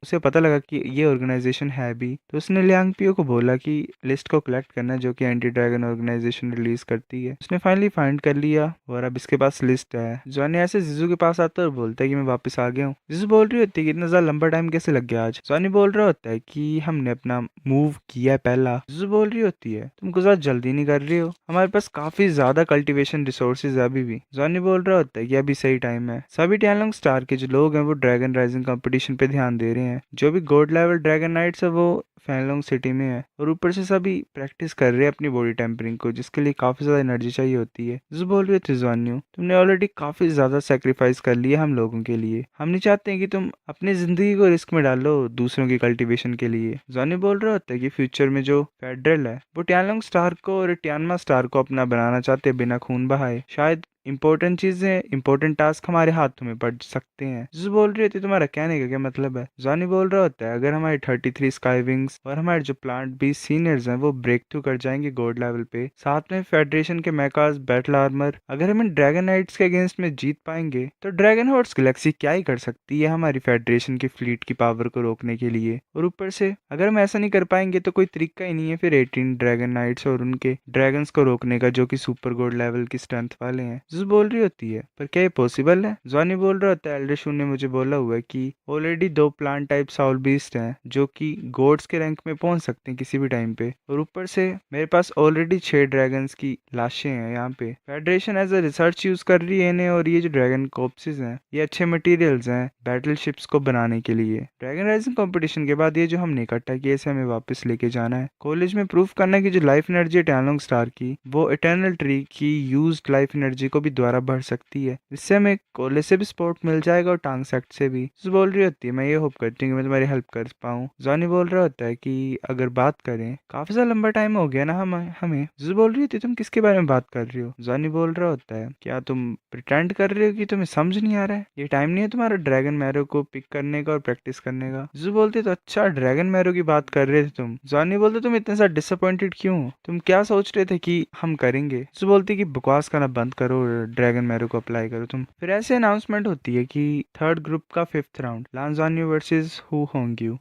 उसे पता लगा कि ये ऑर्गेनाइजेशन है भी, तो उसने लियांग पियो को बोला कि लिस्ट को कलेक्ट करना जो कि एंटी ड्रैगन ऑर्गेनाइजेशन रिलीज करती है। उसने फाइनली फाइंड कर लिया और अब इसके पास लिस्ट है। जॉनी ऐसे जीजू के पास आता है और बोलता है कि मैं वापस आ गया हूँ। जीजू बोल रही होती है कि इतना ज्यादा लंबा टाइम कैसे लग गया आज। जॉनी बोल रहा होता है कि हमने अपना मूव किया है पहला। जीजू बोल रही होती है तुम कुछ ज्यादा जल्दी नहीं कर रही हो, हमारे पास काफी ज्यादा कल्टीवेशन रिसोर्सेज है अभी भी। जॉनी बोल रहा होता है कि अभी सही टाइम है। सभी टैनलोंग स्टार के जो लोग हैं वो ड्रैगन राइजिंग कंपटीशन पे ध्यान दे रहे हैं। जो भी गोल्ड लेवल ड्रैगन नाइट्स है वो फैनलोंग सिटी में है और ऊपर से सभी प्रैक्टिस कर रहे हैं अपनी बॉडी टेम्परिंग को, जिसके लिए काफी ज्यादा एनर्जी चाहिए होती है। जो बोल रही है जॉन्यू तुमने ऑलरेडी काफी ज्यादा सेक्रीफाइस कर लिया हम लोगों के लिए, हम नहीं चाहते हैं कि तुम अपनी जिंदगी को रिस्क में डालो दूसरों की कल्टीवेशन के लिए। जॉनी बोल रहा होता है कि फ्यूचर में जो फेडरल है वो टैनलोंग स्टार को और टियानमा स्टार को अपना बनाना चाहते हैं बिना खून बहाए। शायद इंपॉर्टेंट चीजें, इंपॉर्टेंट टास्क हमारे हाथों में पड़ सकते हैं। जिस बोल रही होती तुम्हारा कहने का क्या मतलब है। जॉनी बोल रहा होता है अगर हमारे 33 स्काई विंग्स और हमारे जो प्लांट बी सीनियर्स हैं वो ब्रेक थ्रू कर जाएंगे गोल्ड लेवल पे, साथ में फेडरेशन के मैकास बैटल आर्मर, अगर हम इन ड्रैगन नाइट्स के अगेंस्ट में जीत पाएंगे तो ड्रैगन हॉर्स गैलेक्सी क्या ही कर सकती है हमारी फेडरेशन की फ्लीट की पावर को रोकने के लिए। और ऊपर से अगर हम ऐसा नहीं कर पाएंगे तो कोई तरीका ही नहीं है फिर 18 ड्रैगन नाइट्स और उनके ड्रैगन्स को रोकने का जो कि सुपर गोल्ड लेवल की स्ट्रेंथ वाले हैं। जिस बोल रही होती है पर क्या ये पॉसिबल है। जॉनी बोल रहा होता है एल्डर शू ने मुझे बोला हुआ है कि already 2 plant type Saul beast हैं जो कि गॉड्स के रैंक में पहुंच सकते हैं किसी भी टाइम पे, और ऊपर से मेरे पास ऑलरेडी 6 ड्रैगन्स की लाशें हैं यहाँ पे। Federation as a research use कर रही है इन्हें, और ये जो ड्रैगन कॉप्सेस हैं ये अच्छे मटेरियल्स हैं बैटल शिप्स को बनाने के लिए। ड्रैगन राइजिंग कंपटीशन के बाद ये जो हमने इकट्ठा किया इसे हमें वापस लेके जाना है कॉलेज में, प्रूफ करना है कि जो लाइफ एनर्जी है टैनलोंग स्टार की वो इटर्नल ट्री की यूज्ड लाइफ एनर्जी को भी दोबारा बढ़ सकती है। इससे हमें कॉलेज से भी सपोर्ट मिल जाएगा और टांग सेक्ट से भी। जो बोल रही होती है मैं ये होप करती हूँ कि मैं तुम्हारी हेल्प कर पाऊँ। जॉनी बोल रहा होता है कि अगर बात करें काफी ज्यादा लंबा टाइम हो गया ना हमें। जो बोल रही होती है तुम किसके बारे में बात कर रही हो। जॉनी बोल रहा होता है क्या तुम प्रिटेंड कर रहे हो कि तुम्हें समझ नहीं आ रहा है, ये टाइम नहीं है तुम्हारा ड्रैगन मैरो को पिक करने का और प्रैक्टिस करने का। जो बोलते तो अच्छा ड्रैगन मैरो की बात कर रहे थे तुम। जॉनी बोलते तुम इतने सारे डिसअपॉइंटेड क्यों हो, तुम क्या सोच रहे थे कि हम करेंगे। जो बोलती कि बकवास करना बंद करो और ड्रैगन मैरो को अप्लाई करो तुम। फिर ऐसे अनाउंसमेंट होती है कि थर्ड ग्रुप का 5th राउंड लांजानी वर्सेस हु होंग्यू।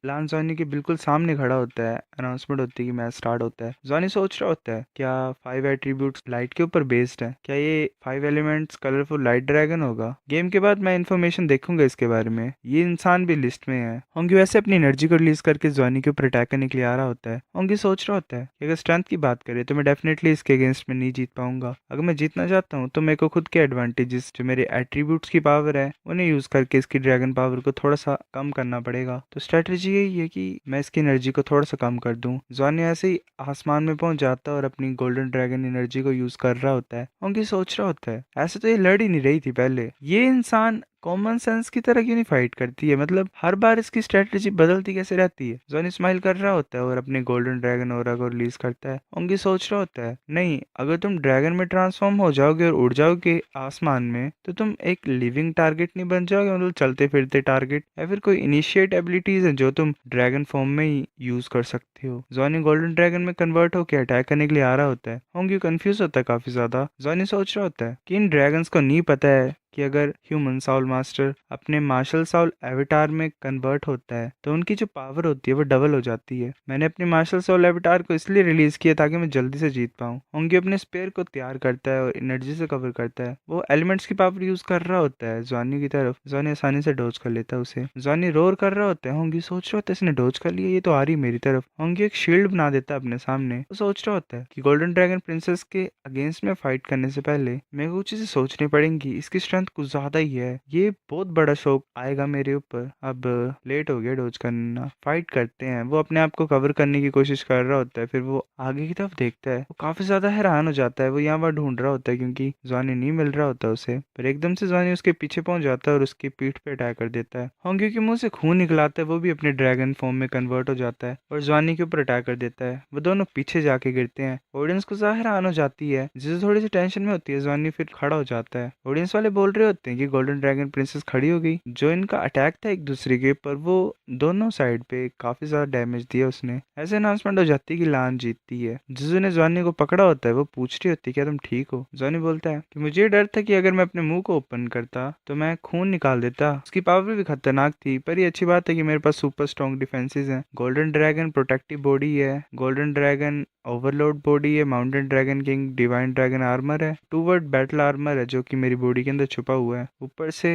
लांजानी के बिल्कुल सामने खड़ा होता है। अनाउंसमेंट होती है कि मैच स्टार्ट होता है। जॉनी सोच रहा होता है क्या 5 एट्रीब्यूट्स लाइट के ऊपर बेस्ड है, क्या ये 5 एलिमेंट्स कलरफुल लाइट ड्रैगन होगा। गेम के बाद मैं इन्फॉर्मेशन देखूंगा इसके बारे में, ये इंसान भी लिस्ट में है। होंग्यू ऐसे अपनी एनर्जी को रिलीज करके जॉनी के ऊपर अटैक करने के लिए आ रहा होता है। होंग्यू सोच रहा होता है कि अगर स्ट्रेंथ की बात करें तो मैं डेफिनेटली इसके अगेंस्ट में नहीं जीत पाऊंगा। अगर मैं जीतना चाहता हूँ तो मेरे को खुद के एडवांटेजेस जो मेरे एट्रीब्यूट्स की पावर है उन्हें यूज करके इसकी ड्रैगन पावर को थोड़ा सा कम करना पड़ेगा। तो स्ट्रेटेजी यही है कि मैं इसकी एनर्जी को थोड़ा सा कम कर दूं। जॉनी ऐसे ही आसमान में पहुंच जाता है और अपनी गोल्डन ड्रैगन एनर्जी को यूज कर रहा होता है। होंगी सोच रहा होता है ऐसे तो ये लड़ ही नहीं रही थी पहले, ये इंसान कॉमन सेंस की तरह क्यों नहीं फाइट करती है, मतलब हर बार इसकी स्ट्रेटेजी बदलती कैसे रहती है। जॉनी स्माइल कर रहा होता है और अपने गोल्डन ड्रैगन ओरा को रिलीज करता है। ओंगी सोच रहा होता है नहीं, अगर तुम ड्रैगन में ट्रांसफॉर्म हो जाओगे और उड़ जाओगे आसमान में तो तुम एक लिविंग टारगेट नहीं बन जाओगे, मतलब चलते फिरते टारगेट, या फिर कोई इनिशिएट एबिलिटीज है जो तुम ड्रैगन फॉर्म में ही यूज कर सकते हो। जॉनी गोल्डन ड्रैगन में कन्वर्ट होकर अटैक करने के लिए आ रहा होता है। ओंगी कंफ्यूज होता है काफी ज्यादा। जॉनी सोच रहा होता है कि इन ड्रैगन्स को नहीं पता है कि अगर ह्यूमन साउल मास्टर अपने मार्शल साउल एविटार में कन्वर्ट होता है तो उनकी जो पावर होती है वो डबल हो जाती है। मैंने अपने मार्शल साउल एविटार को इसलिए रिलीज किया ताकि मैं जल्दी से जीत पाऊँ। होंगी अपने स्पेयर को तैयार करता है और एनर्जी से कवर करता है। वो एलिमेंट्स की पावर यूज कर रहा होता है जॉनी की तरफ। जॉनी आसानी से डोज कर लेता है उसे। जॉनी रोर कर रहा होता है। होंगी सोच रहा होता है इसने डोज कर लिया, ये तो आ रही मेरी तरफ। होंगी एक शील्ड बना देता है अपने सामने। वो सोच रहा होता है कि गोल्डन ड्रैगन प्रिंसेस के अगेंस्ट में फाइट करने से पहले मेरे को कुछ चीजें सोचनी पड़ेंगी, इसकी स्ट्रेंथ कुछ ज्यादा ही है, ये बहुत बड़ा शौक आएगा मेरे ऊपर। अब लेट हो गया डोज करना, फाइट करते हैं। वो अपने आप को कवर करने की कोशिश कर रहा होता है। फिर वो आगे की तरफ देखता है, वो काफी ज्यादा हैरान हो जाता है। वो यहाँ पर ढूंढ रहा होता है क्योंकि जॉनी नहीं मिल रहा होता उसे, पर एकदम से जॉनी उसके पीछे पहुंच जाता है और उसकी पीठ पे अटैक कर देता है। होंगी के मुंह से खून निकलाता है, वो भी अपने ड्रैगन फॉर्म में कन्वर्ट हो जाता है और जॉनी के ऊपर अटैक कर देता है। वो दोनों पीछे जाके गिरते हैं। ऑडियंस को हैरान हो जाती है, जिसे थोड़ी सी टेंशन में होती है। जॉनी फिर खड़ा हो जाता है। ऑडियंस वाले बोल बोल रहे होते हैं कि गोल्डन ड्रैगन प्रिंसेस खड़ी हो गई। जो इनका अटैक था एक दूसरे के पर, वो दोनों साइड पे काफी ज्यादा डैमेज दिया उसने। ऐसे अनाउंसमेंट हो जाती है कि लान जीतती है। जिजू ने जॉनी को पकड़ा होता है, वो पूछ रही होती है क्या तुम ठीक हो। जॉनी बोलता है कि मुझे डर था कि अगर मैं अपने मुंह को ओपन करता तो मैं खून निकाल देता। उसकी पावर भी खतरनाक थी, पर ये अच्छी बात है कि मेरे पास सुपर स्ट्रॉन्ग डिफेंसेस हैं। गोल्डन ड्रैगन प्रोटेक्टिव बॉडी है, गोल्डन ड्रैगन ओवरलोड बॉडी है, mountain dragon king divine dragon armour है, टू वर्ड बैटल आर्मर है जो कि मेरी बॉडी के अंदर छुपा हुआ है। ऊपर से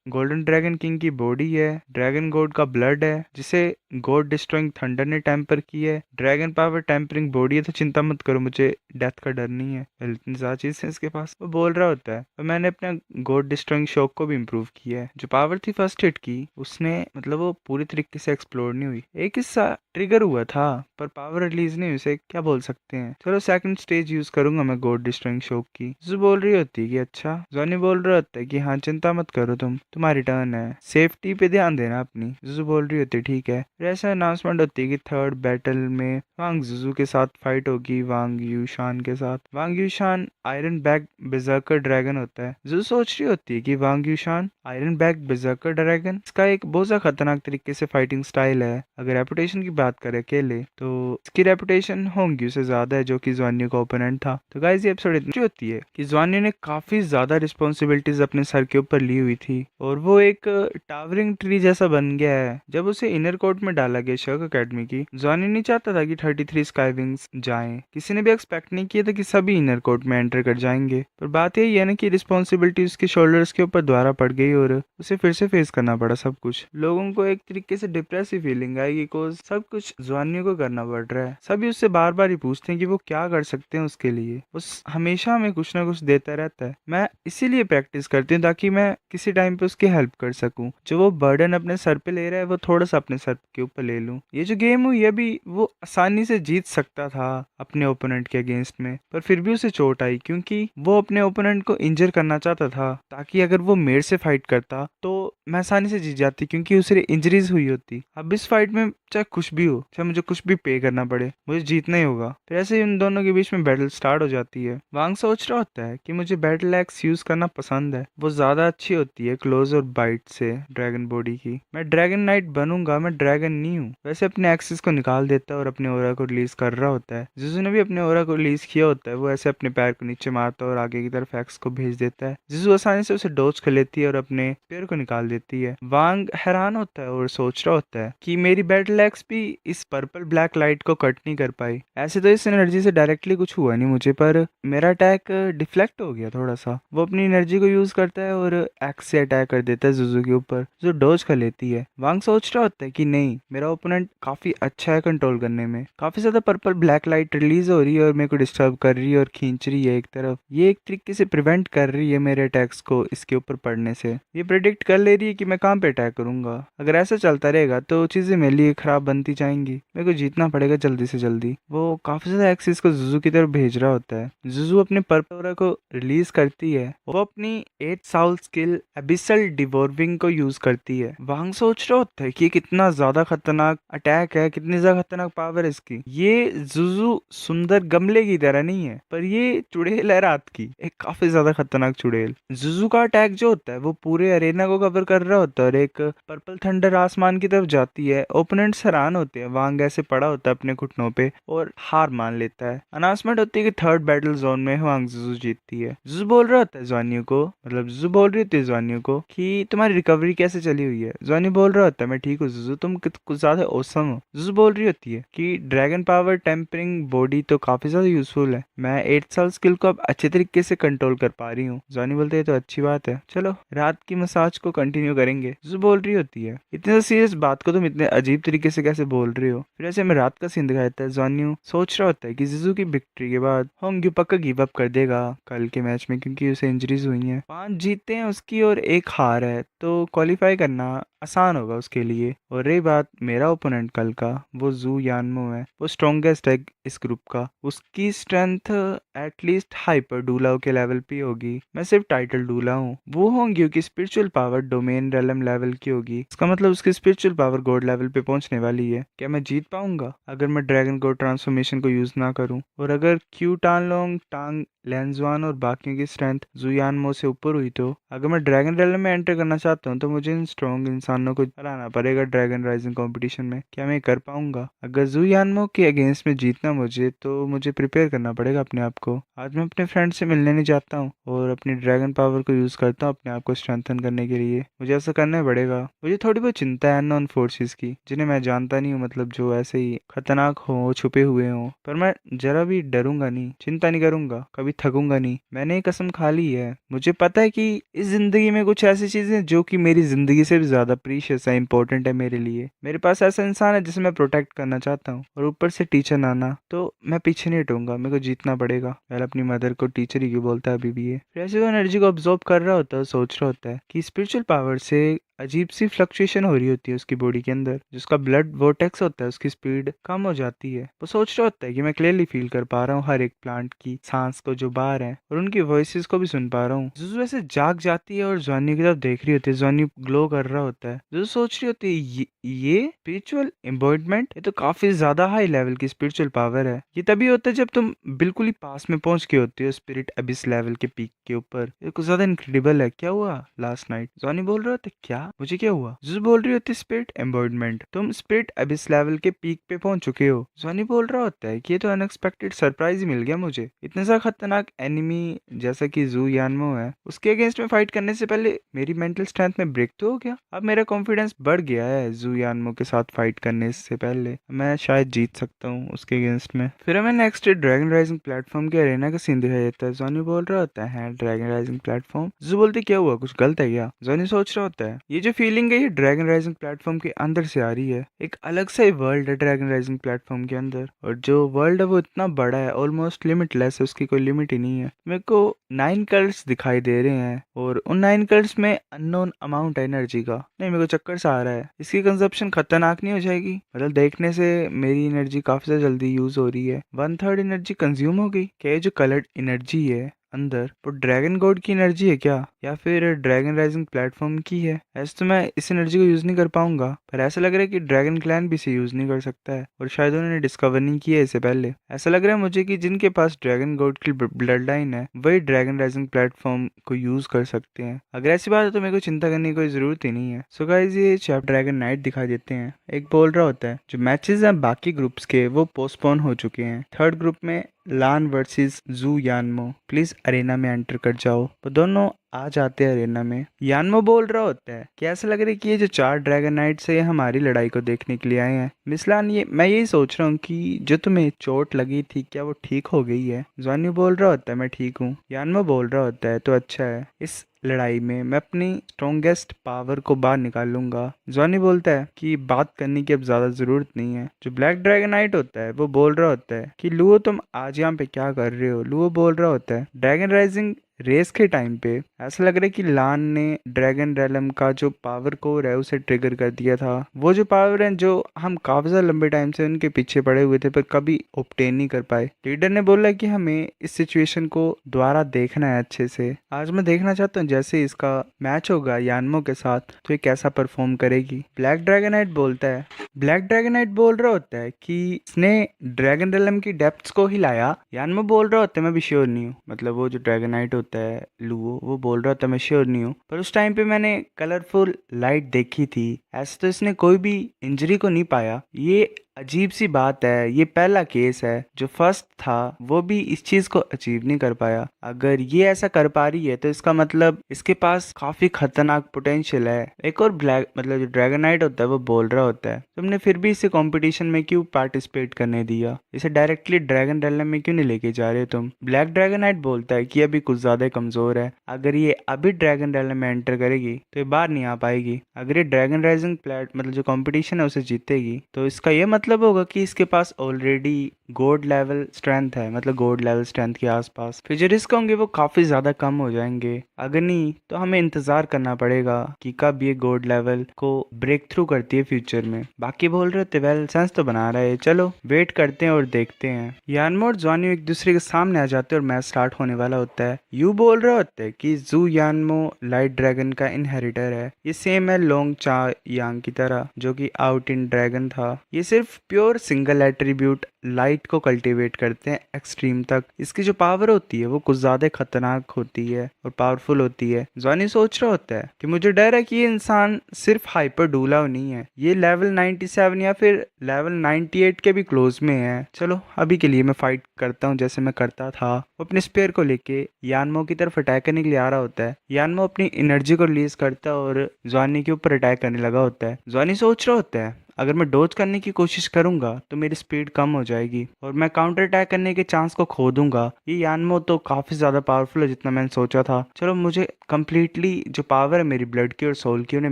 गोल्डन ड्रैगन किंग की बॉडी है, ड्रैगन गॉड का ब्लड है जिसे गॉड डिस्ट्रॉइंग थंडर ने टेम्पर की है, ड्रैगन पावर टेम्परिंग बॉडी है, तो चिंता मत करो मुझे डेथ का डर नहीं है। इतनी ज्यादा चीज है इसके पास। वो बोल रहा होता है और मैंने अपना गॉड डिस्ट्रॉइंग शॉक को भी इम्प्रूव किया है। जो पावर थी फर्स्ट हिट की, उसने मतलब वो पूरी तरीके से एक्सप्लोर नहीं हुई। एक हिस्सा ट्रिगर हुआ था पर पावर रिलीज नहीं हुई, उसे क्या बोल सकते हैं। चलो सेकंड स्टेज यूज करूंगा मैं गॉड डिस्ट्रॉइंग शॉक की। जो बोल रही होती है कि अच्छा। जॉनी बोल रहा होता है कि हाँ चिंता मत करो, तुम्हारी टर्न है, सेफ्टी पे ध्यान देना अपनी। जुजू बोल रही होती है ठीक है। फिर ऐसा अनाउंसमेंट होती है कि थर्ड बैटल में वांग जुजू के साथ फाइट होगी, वांग यूशान के साथ। वांग यूशान आयरन बैग बेजर्कर ड्रैगन होता है। जुजू सोच रही होती है कि वांग यूशान आयरन बैग बेजर्कर ड्रैगन, इसका एक बहुत ज़्यादा खतरनाक तरीके से फाइटिंग स्टाइल है। अगर रेपुटेशन की बात करें अकेले तो इसकी रेपुटेशन होंगी उससे ज्यादा है, जो कि ज्वानियो का ओपोनेंट था। तो गाइस ये एपिसोड इतनी होती है कि ज्वानियो ने काफी ज्यादा रिस्पॉन्सिबिलिटीज अपने सर के ऊपर ली हुई थी और वो एक टावरिंग ट्री जैसा बन गया है। जब उसे इनर कोर्ट में डाला गया शर्क अकेडमी की, ज्वानियो नहीं चाहता था कि 33 स्काई विंग्स जाएं। किसी ने भी एक्सपेक्ट नहीं किया था कि सभी इनर कोर्ट में एंटर कर जाएंगे, पर बात यही है ना कि रिस्पॉन्सिबिलिटी उसके शोल्डर्स के ऊपर दोबारा पड़ गई और उसे फिर से फेस करना पड़ा सब कुछ। लोगों को एक तरीके से डिप्रेसिव फीलिंग आई बिकॉज सब कुछ ज्वानियो को करना पड़ रहा है। सभी उससे बार बार ही पूछते हैं कि वो क्या कर सकते हैं उसके लिए। उस हमेशा हमें कुछ ना कुछ देता रहता है। मैं इसीलिए प्रैक्टिस करती हूँ ताकि मैं किसी टाइम पे उसकी हेल्प कर सकूं। जो वो बर्डन अपने सर पे ले रहा है वो थोड़ा सा अपने सर के ऊपर ले लूं। ये जो गेम हुई अभी, वो आसानी से जीत सकता था अपने ओपोनेंट के अगेंस्ट में, पर फिर भी उसे चोट आई क्योंकि वो अपने ओपोनेंट को इंजर करना चाहता था, ताकि अगर वो मेरे से फाइट करता तो मैं आसानी से जीत जाती क्योंकि उसे इंजरीज हुई होती। अब इस फाइट में चाहे कुछ भी हो, चाहे मुझे कुछ भी पे करना पड़े, मुझे जीतना ही होगा। फिर ऐसे ही उन दोनों के बीच में बैटल स्टार्ट हो जाती है। वांग सोच रहा होता है कि मुझे बैटल एक्स यूज करना पसंद है, वो ज्यादा अच्छी होती है क्लोज और बाइट से ड्रैगन बॉडी की। मैं ड्रैगन नाइट बनूंगा, मैं ड्रैगन नहीं हूँ। वैसे अपने एक्सिस को निकाल देता है और अपने ओरा को रिलीज कर रहा होता है। जिजू ने भी अपने ओरा को रिलीज किया होता है। वो ऐसे अपने पैर को नीचे मारता है और आगे की तरफ एक्स को भेज देता है। जिजू आसानी से उसे डोज कर लेती है और अपने पैर को निकाल देती है। वांग हैरान होता है और सोच रहा होता है कि मेरी बैटल एक्स भी इस पर्पल ब्लैक लाइट को कट नहीं कर पाई। ऐसे तो इस एनर्जी से डायरेक्टली कुछ हुआ नहीं मुझे, पर मेरा अटैक डिफ्लेक्ट हो गया थोड़ा सा। वो अपनी एनर्जी को यूज करता है और एक्स से अटैक कर देता है जुजू के ऊपर, जो डोज कर लेती है। वांग सोच रहा होता है कि नहीं, मेरा ओपोनेंट काफी अच्छा है कंट्रोल करने में। काफी ज्यादा पर्पल ब्लैक लाइट रिलीज हो रही है और मेरे को डिस्टर्ब कर रही है और खींच रही है एक तरफ। ये एक तरीके से प्रिवेंट कर रही है मेरे अटैक्स को इसके ऊपर पड़ने से। ये प्रेडिक्ट कर ले रही है कि मैं कहाँ पे अटैक करूंगा। अगर ऐसा चलता रहेगा तो चीजें मेरे लिए खराब बनती जाएंगी, मेरे को जीतना पड़ेगा जल्दी से जल्दी। वो काफी ज्यादा एक्सिस को जुजू की तरफ भेज रहा होता है। जुजू अपने पर्पल को रिलीज करती है। वो अपनी 8 साउल स्किल एबिसल डिवॉर्विंग को यूज करती है। वांग सोच रहा होता है कि कितना ज्यादा खतरनाक अटैक है, कितनी ज्यादा खतरनाक पावर है इसकी। ये जुजू सुंदर गमले की तरह नहीं है, पर ये चुड़ैल है रात की, एक काफी ज्यादा खतरनाक चुड़ैल। जुजू का अटैक जो होता है वो पूरे अरेना को कवर कर रहा होता है और एक पर्पल थंडर आसमान की तरफ जाती है। ओपोनेंट्स हैरान होते हैं। वांग ऐसे पड़ा होता है अपने घुटनों पे और हार मान लेता है। अनाउंसमेंट होती है कि थर्ड बैटल जोन में वांग जुजू जीतती है। जुजू बोल रहा होता है ज्वानियो को, मतलब जुजू बोल रही होती है ज्वानियो को कि तुम्हारी रिकवरी कैसे चली हुई है। ज्वानियो बोल रहा होता है मैं ठीक हूँ जुजू, तुम कुछ ज्यादा औसम हो। जुजू बोल रही होती है कि ड्रैगन पावर टेम्परिंग बॉडी तो काफी ज्यादा यूजफुल है, मैं 8 साल स्किल को अब अच्छे तरीके से कंट्रोल कर पा रही हूँ। ज्वानियो बोलते हैं तो अच्छी बात है, चलो रात की मसाज को कंटिन्यू करेंगे। जुजू बोल रही होती है इतने सीरियस बात को तुम इतने अजीब तरीके से कैसे बोल रही हो। फिर ऐसे में रात का सीन दिखाया जाता है। ज्वानियो सोच रहा होता है कि जिजू की विक्ट्री के बाद होंग्यू पक्का गिव अप कर देगा कल के मैच में, क्योंकि उसे इंजरीज हुई हैं। 5 जीते हैं उसकी और 1 हार है, तो क्वालिफाई करना आसान होगा उसके लिए। और रही बात मेरा ओपोनेंट कल का, वो जू यानमो है, वो स्ट्रॉन्गेस्ट है इस ग्रुप का। उसकी स्ट्रेंथ एटलीस्ट हाइपर डूलाओ के लेवल पे होगी, मैं सिर्फ टाइटल डूला हूँ। वो होंगी उसकी स्पिरिचुअल पावर डोमेन रेलम लेवल की होगी, इसका मतलब उसकी स्पिरिचुअल पावर गॉड लेवल पे पहुंचने वाली है। क्या मैं जीत पाऊंगा अगर मैं ड्रैगन गॉड ट्रांसफॉर्मेशन को यूज ना करूं? और अगर क्यू टानलोंग, टांग लेंजवान और बाकियों की स्ट्रेंथ जुयानमो से ऊपर हुई तो अगर मैं ड्रैगन रेलम में एंटर करना चाहता हूँ तो मुझे इन स्ट्रॉन्ग इंसानों को हराना पड़ेगा ड्रैगन राइजिंग कंपटीशन में। क्या मैं कर पाऊंगा? अगर जुयानमो के अगेंस्ट में जीतना मुझे, तो मुझे प्रिपेयर करना पड़ेगा अपने आप को। आज मैं अपने फ्रेंड से मिलने नहीं जाता हूँ और अपनी ड्रैगन पावर को यूज करता हूँ अपने आप को स्ट्रेंथन करने के लिए। मुझे ऐसा करना पड़ेगा। मुझे थोड़ी बहुत चिंता है अननोन फोर्सेस की, जिन्हें मैं जानता नहीं हूँ, मतलब जो ऐसे ही खतरनाक हो, छुपे हुए हो। पर मैं जरा भी डरूंगा नहीं, चिंता नहीं करूंगा, कभी थकूंगा नहीं। मैंने एक कसम खा ली है, मुझे पता है कि इस जिंदगी में कुछ ऐसी चीजें जो कि मेरी जिंदगी से भी ज्यादा प्रीशियस है, इंपॉर्टेंट है मेरे लिए। मेरे पास ऐसा इंसान है जिसे मैं प्रोटेक्ट करना चाहता हूँ, और ऊपर से टीचर नाना, तो मैं पीछे नहीं हटूंगा। मेरे को जीतना पड़ेगा। पहले अपनी मदर को टीचर ही क्यों बोलता है अभी भी ये। फिर ऐसे वो एनर्जी को ऑब्जॉर्व कर रहा होता है, सोच रहा होता है कि स्पिरिचुअल पावर से अजीब सी फ्लक्चुएशन हो रही होती है उसकी बॉडी के अंदर। जिसका ब्लड वोर्टेक्स होता है, उसकी स्पीड कम हो जाती है। वो सोच रहा होता है कि मैं क्लियरली फील कर पा रहा हूँ हर एक प्लांट की सांस को जो बाहर है, और उनकी वॉइसेस को भी सुन पा रहा हूँ। जुजू ऐसे जाग जाती है और जॉनी की तरफ देख रही होती है। जॉनी ग्लो कर रहा होता है। जुजू सोच रही होती है ये स्पिरिचुअल एम्बॉडमेंट, ये तो काफी ज्यादा हाई लेवल की स्पिरिचुअल पावर है। ये तभी होता है जब तुम बिल्कुल ही पास में पहुंच के होते हो स्पिरिट अबिस लेवल के पीक के ऊपर। ये कुछ ज्यादा इनक्रेडिबल है। क्या हुआ लास्ट नाइट? जॉनी बोल रहे होते क्या मुझे क्या हुआ? जुजू बोल रही होती स्पिरिट एम्बॉडमेंट, तुम स्पिरिट अबिस लेवल के पीक पे पहुंच चुके हो। जॉनी बोल रहा होता है कि ये तो अनएक्सपेक्टेड सरप्राइज मिल गया मुझे। इतने सा खतरनाक एनिमी जैसा कि जू यानमो है, उसके अगेंस्ट में फाइट करने से पहले मेरी मेंटल स्ट्रेंथ में ब्रेक तो हो गया। अब मेरा कॉन्फिडेंस बढ़ गया है। जू यानमो के साथ फाइट करने से पहले मैं शायद जीत सकता हूँ उसके अगेंस्ट में। फिर हमें नेक्स्ट ड्रैगन राइजिंग प्लेटफॉर्म के अरेना का सीन दिखाई देता है। जॉनी बोल रहा होता है ड्रैगन राइजिंग प्लेटफॉर्म। जू बोलते क्या हुआ, कुछ गलत है क्या? जॉनी सोच रहा होता है ये जो फीलिंग है ये ड्रैगन राइजिंग प्लेटफॉर्म के अंदर से आ रही है। एक अलग सा वर्ल्ड है ड्रैगन राइजिंग प्लेटफॉर्म के अंदर, और जो वर्ल्ड है वो इतना बड़ा है, ऑलमोस्ट लिमिटलेस है, उसकी कोई लिमिट ही नहीं है। मेरे को 9 कलर्स दिखाई दे रहे हैं, और उन 9 कलर्स में अननोन अमाउंट है एनर्जी का। नहीं, मेरे को चक्कर सा आ रहा है। इसकी कंजप्शन खतरनाक नहीं हो जाएगी? मतलब देखने से मेरी एनर्जी काफी ज्यादा जल्दी यूज हो रही है। 1/3 एनर्जी कंज्यूम हो गई। क्या ये जो कलर्ड एनर्जी है अंदर, वो ड्रैगन गॉड की एनर्जी है क्या, या फिर ड्रैगन राइजिंग प्लेटफॉर्म की है? ऐसे तो मैं इस एनर्जी को यूज नहीं कर पाऊंगा, पर ऐसा लग रहा है कि ड्रैगन क्लैन भी इसे यूज नहीं कर सकता है, और शायद उन्होंने डिस्कवर नहीं किया है इसे पहले। ऐसा लग रहा है मुझे कि जिनके पास ड्रैगन गॉड की ब्लड लाइन है वही ड्रैगन राइजिंग प्लेटफॉर्म को यूज कर सकते हैं। अगर ऐसी बात है तो मेरे को चिंता करने की कोई जरूरत ही नहीं है। सो गाइस, ये चैप्टर ड्रैगन नाइट दिखा देते हैं। एक बोल रहा होता है जो मैचेस हैं बाकी ग्रुप्स के वो पोस्टपोन हो चुके हैं। थर्ड ग्रुप में लान वर्सेस जू यानमो, प्लीज अरेना में एंटर कर जाओ। वो दोनों आ जाते हैं अरेना में। यानमो बोल रहा होता है कि ऐसा लग रहा है कि ये जो 4 ड्रैगन नाइट्स है ये हमारी लड़ाई को देखने के लिए आए हैं। मिसलान, ये मैं यही सोच रहा हूँ कि जो तुम्हें चोट लगी थी क्या वो ठीक हो गई है? जॉनी बोल रहा होता है मैं ठीक हूँ। यानमो बोल रहा होता है तो अच्छा है, इस लड़ाई में मैं अपनी स्ट्रॉन्गेस्ट पावर को बाहर निकाल लूंगा। जॉनी बोलता है कि बात करने की अब ज्यादा जरूरत नहीं है। जो ब्लैक ड्रैगन नाइट होता है वो बोल रहा होता है कि लुओ तुम आज यहाँ पे क्या कर रहे हो? लुओ बोल रहा होता है ड्रैगन राइजिंग रेस के टाइम पे ऐसा लग रहा है कि लान ने ड्रैगन रेलम का जो पावर कोर है उसे ट्रिगर कर दिया था। वो जो पावर है जो हम काफी ज्यादा लंबे टाइम से उनके पीछे पड़े हुए थे पर कभी ऑब्टेन नहीं कर पाए। लीडर ने बोला कि हमें इस सिचुएशन को दोबारा देखना है अच्छे से। आज मैं देखना चाहता हूँ जैसे इसका मैच होगा यानमो के साथ तो ये कैसा परफॉर्म करेगी। ब्लैक ड्रैगनाइट बोलता है, ब्लैक ड्रैगनाइट बोल रहा होता है कि इसने ड्रैगन रेलम की डेप्थ्स को हिलाया। यानमो बोल रहा होता है मैं भी श्योर नहीं हूँ, मतलब वो जो ड्रैगनाइट होता है लुओ, वो बोल रहा होता है मैं श्योर नहीं हूँ, पर उस टाइम पे मैंने कलरफुल लाइट देखी थी। ऐसे तो इसने कोई भी इंजरी को नहीं पाया। ये अजीब सी बात है, ये पहला केस है जो फर्स्ट था वो भी इस चीज को अचीव नहीं कर पाया। अगर ये ऐसा कर पा रही है तो इसका मतलब इसके पास काफी खतरनाक पोटेंशियल है। एक और ब्लैक मतलब जो ड्रैगनाइट होता है वो बोल रहा होता है तुमने फिर भी इसे कंपटीशन में क्यों पार्टिसिपेट करने दिया? इसे डायरेक्टली ड्रैगन रेलम में क्यों नहीं लेके जा रहे हो तुम? ब्लैक ड्रैगनाइट बोलता है कि अभी कुछ ज्यादा कमजोर है। अगर ये अभी ड्रैगन रेलम में एंटर करेगी तो ये बाहर नहीं आ पाएगी। अगर ये ड्रैगन राइजिंग प्लेट मतलब जो कंपटीशन है उसे जीतेगी तो इसका ये मतलब मतलब होगा कि इसके पास ऑलरेडी गोल्ड लेवल स्ट्रेंथ है, मतलब गोल्ड लेवल स्ट्रेंथ के आसपास। फिर जो रिस्क होंगे वो काफ़ी ज़्यादा कम हो जाएंगे। अगर नहीं तो हमें इंतज़ार करना पड़ेगा कि कब ये गोल्ड लेवल को ब्रेक थ्रू करती है फ्यूचर में। बाकी बोल रहे थे वेल सेंस तो बना रहा है, चलो वेट करते हैं और देखते हैं। यानमो और ज्वान्यू एक दूसरे के सामने आ जाते हैं और मैच स्टार्ट होने वाला होता है। यू बोल रहे होते हैं कि जू यानमो लाइट ड्रैगन का इनहेरिटर है। ये सेम है लोंग चा यांग की तरह जो कि आउट इन ड्रैगन था। ये सिर्फ प्योर सिंगल एट्रीब्यूट लाइट को कल्टीवेट करते हैं एक्सट्रीम तक। इसकी जो पावर होती है वो कुछ ज्यादा खतरनाक होती है और पावरफुल होती है। जॉनी सोच रहा होता है कि मुझे डर है कि ये इंसान सिर्फ हाइपर डूलाव नहीं है, ये लेवल 97 या फिर लेवल 98 के भी क्लोज में है। चलो अभी के लिए मैं फाइट करता हूँ जैसे मैं करता था। वो अपने स्पेयर को लेके यानमो की तरफ अटैक करने के लिए आ रहा होता है। यानमो अपनी एनर्जी को रिलीज करता है और जॉनी के ऊपर अटैक करने लगा होता है। जॉनी सोच रहा होता है अगर मैं डोज करने की कोशिश करूंगा तो मेरी स्पीड कम हो जाएगी और मैं काउंटर अटैक करने के चांस को खो दूंगा। ये यानमो तो काफी ज्यादा पावरफुल है जितना मैंने सोचा था। चलो मुझे कंप्लीटली जो पावर है मेरी ब्लड की और सोल की उन्हें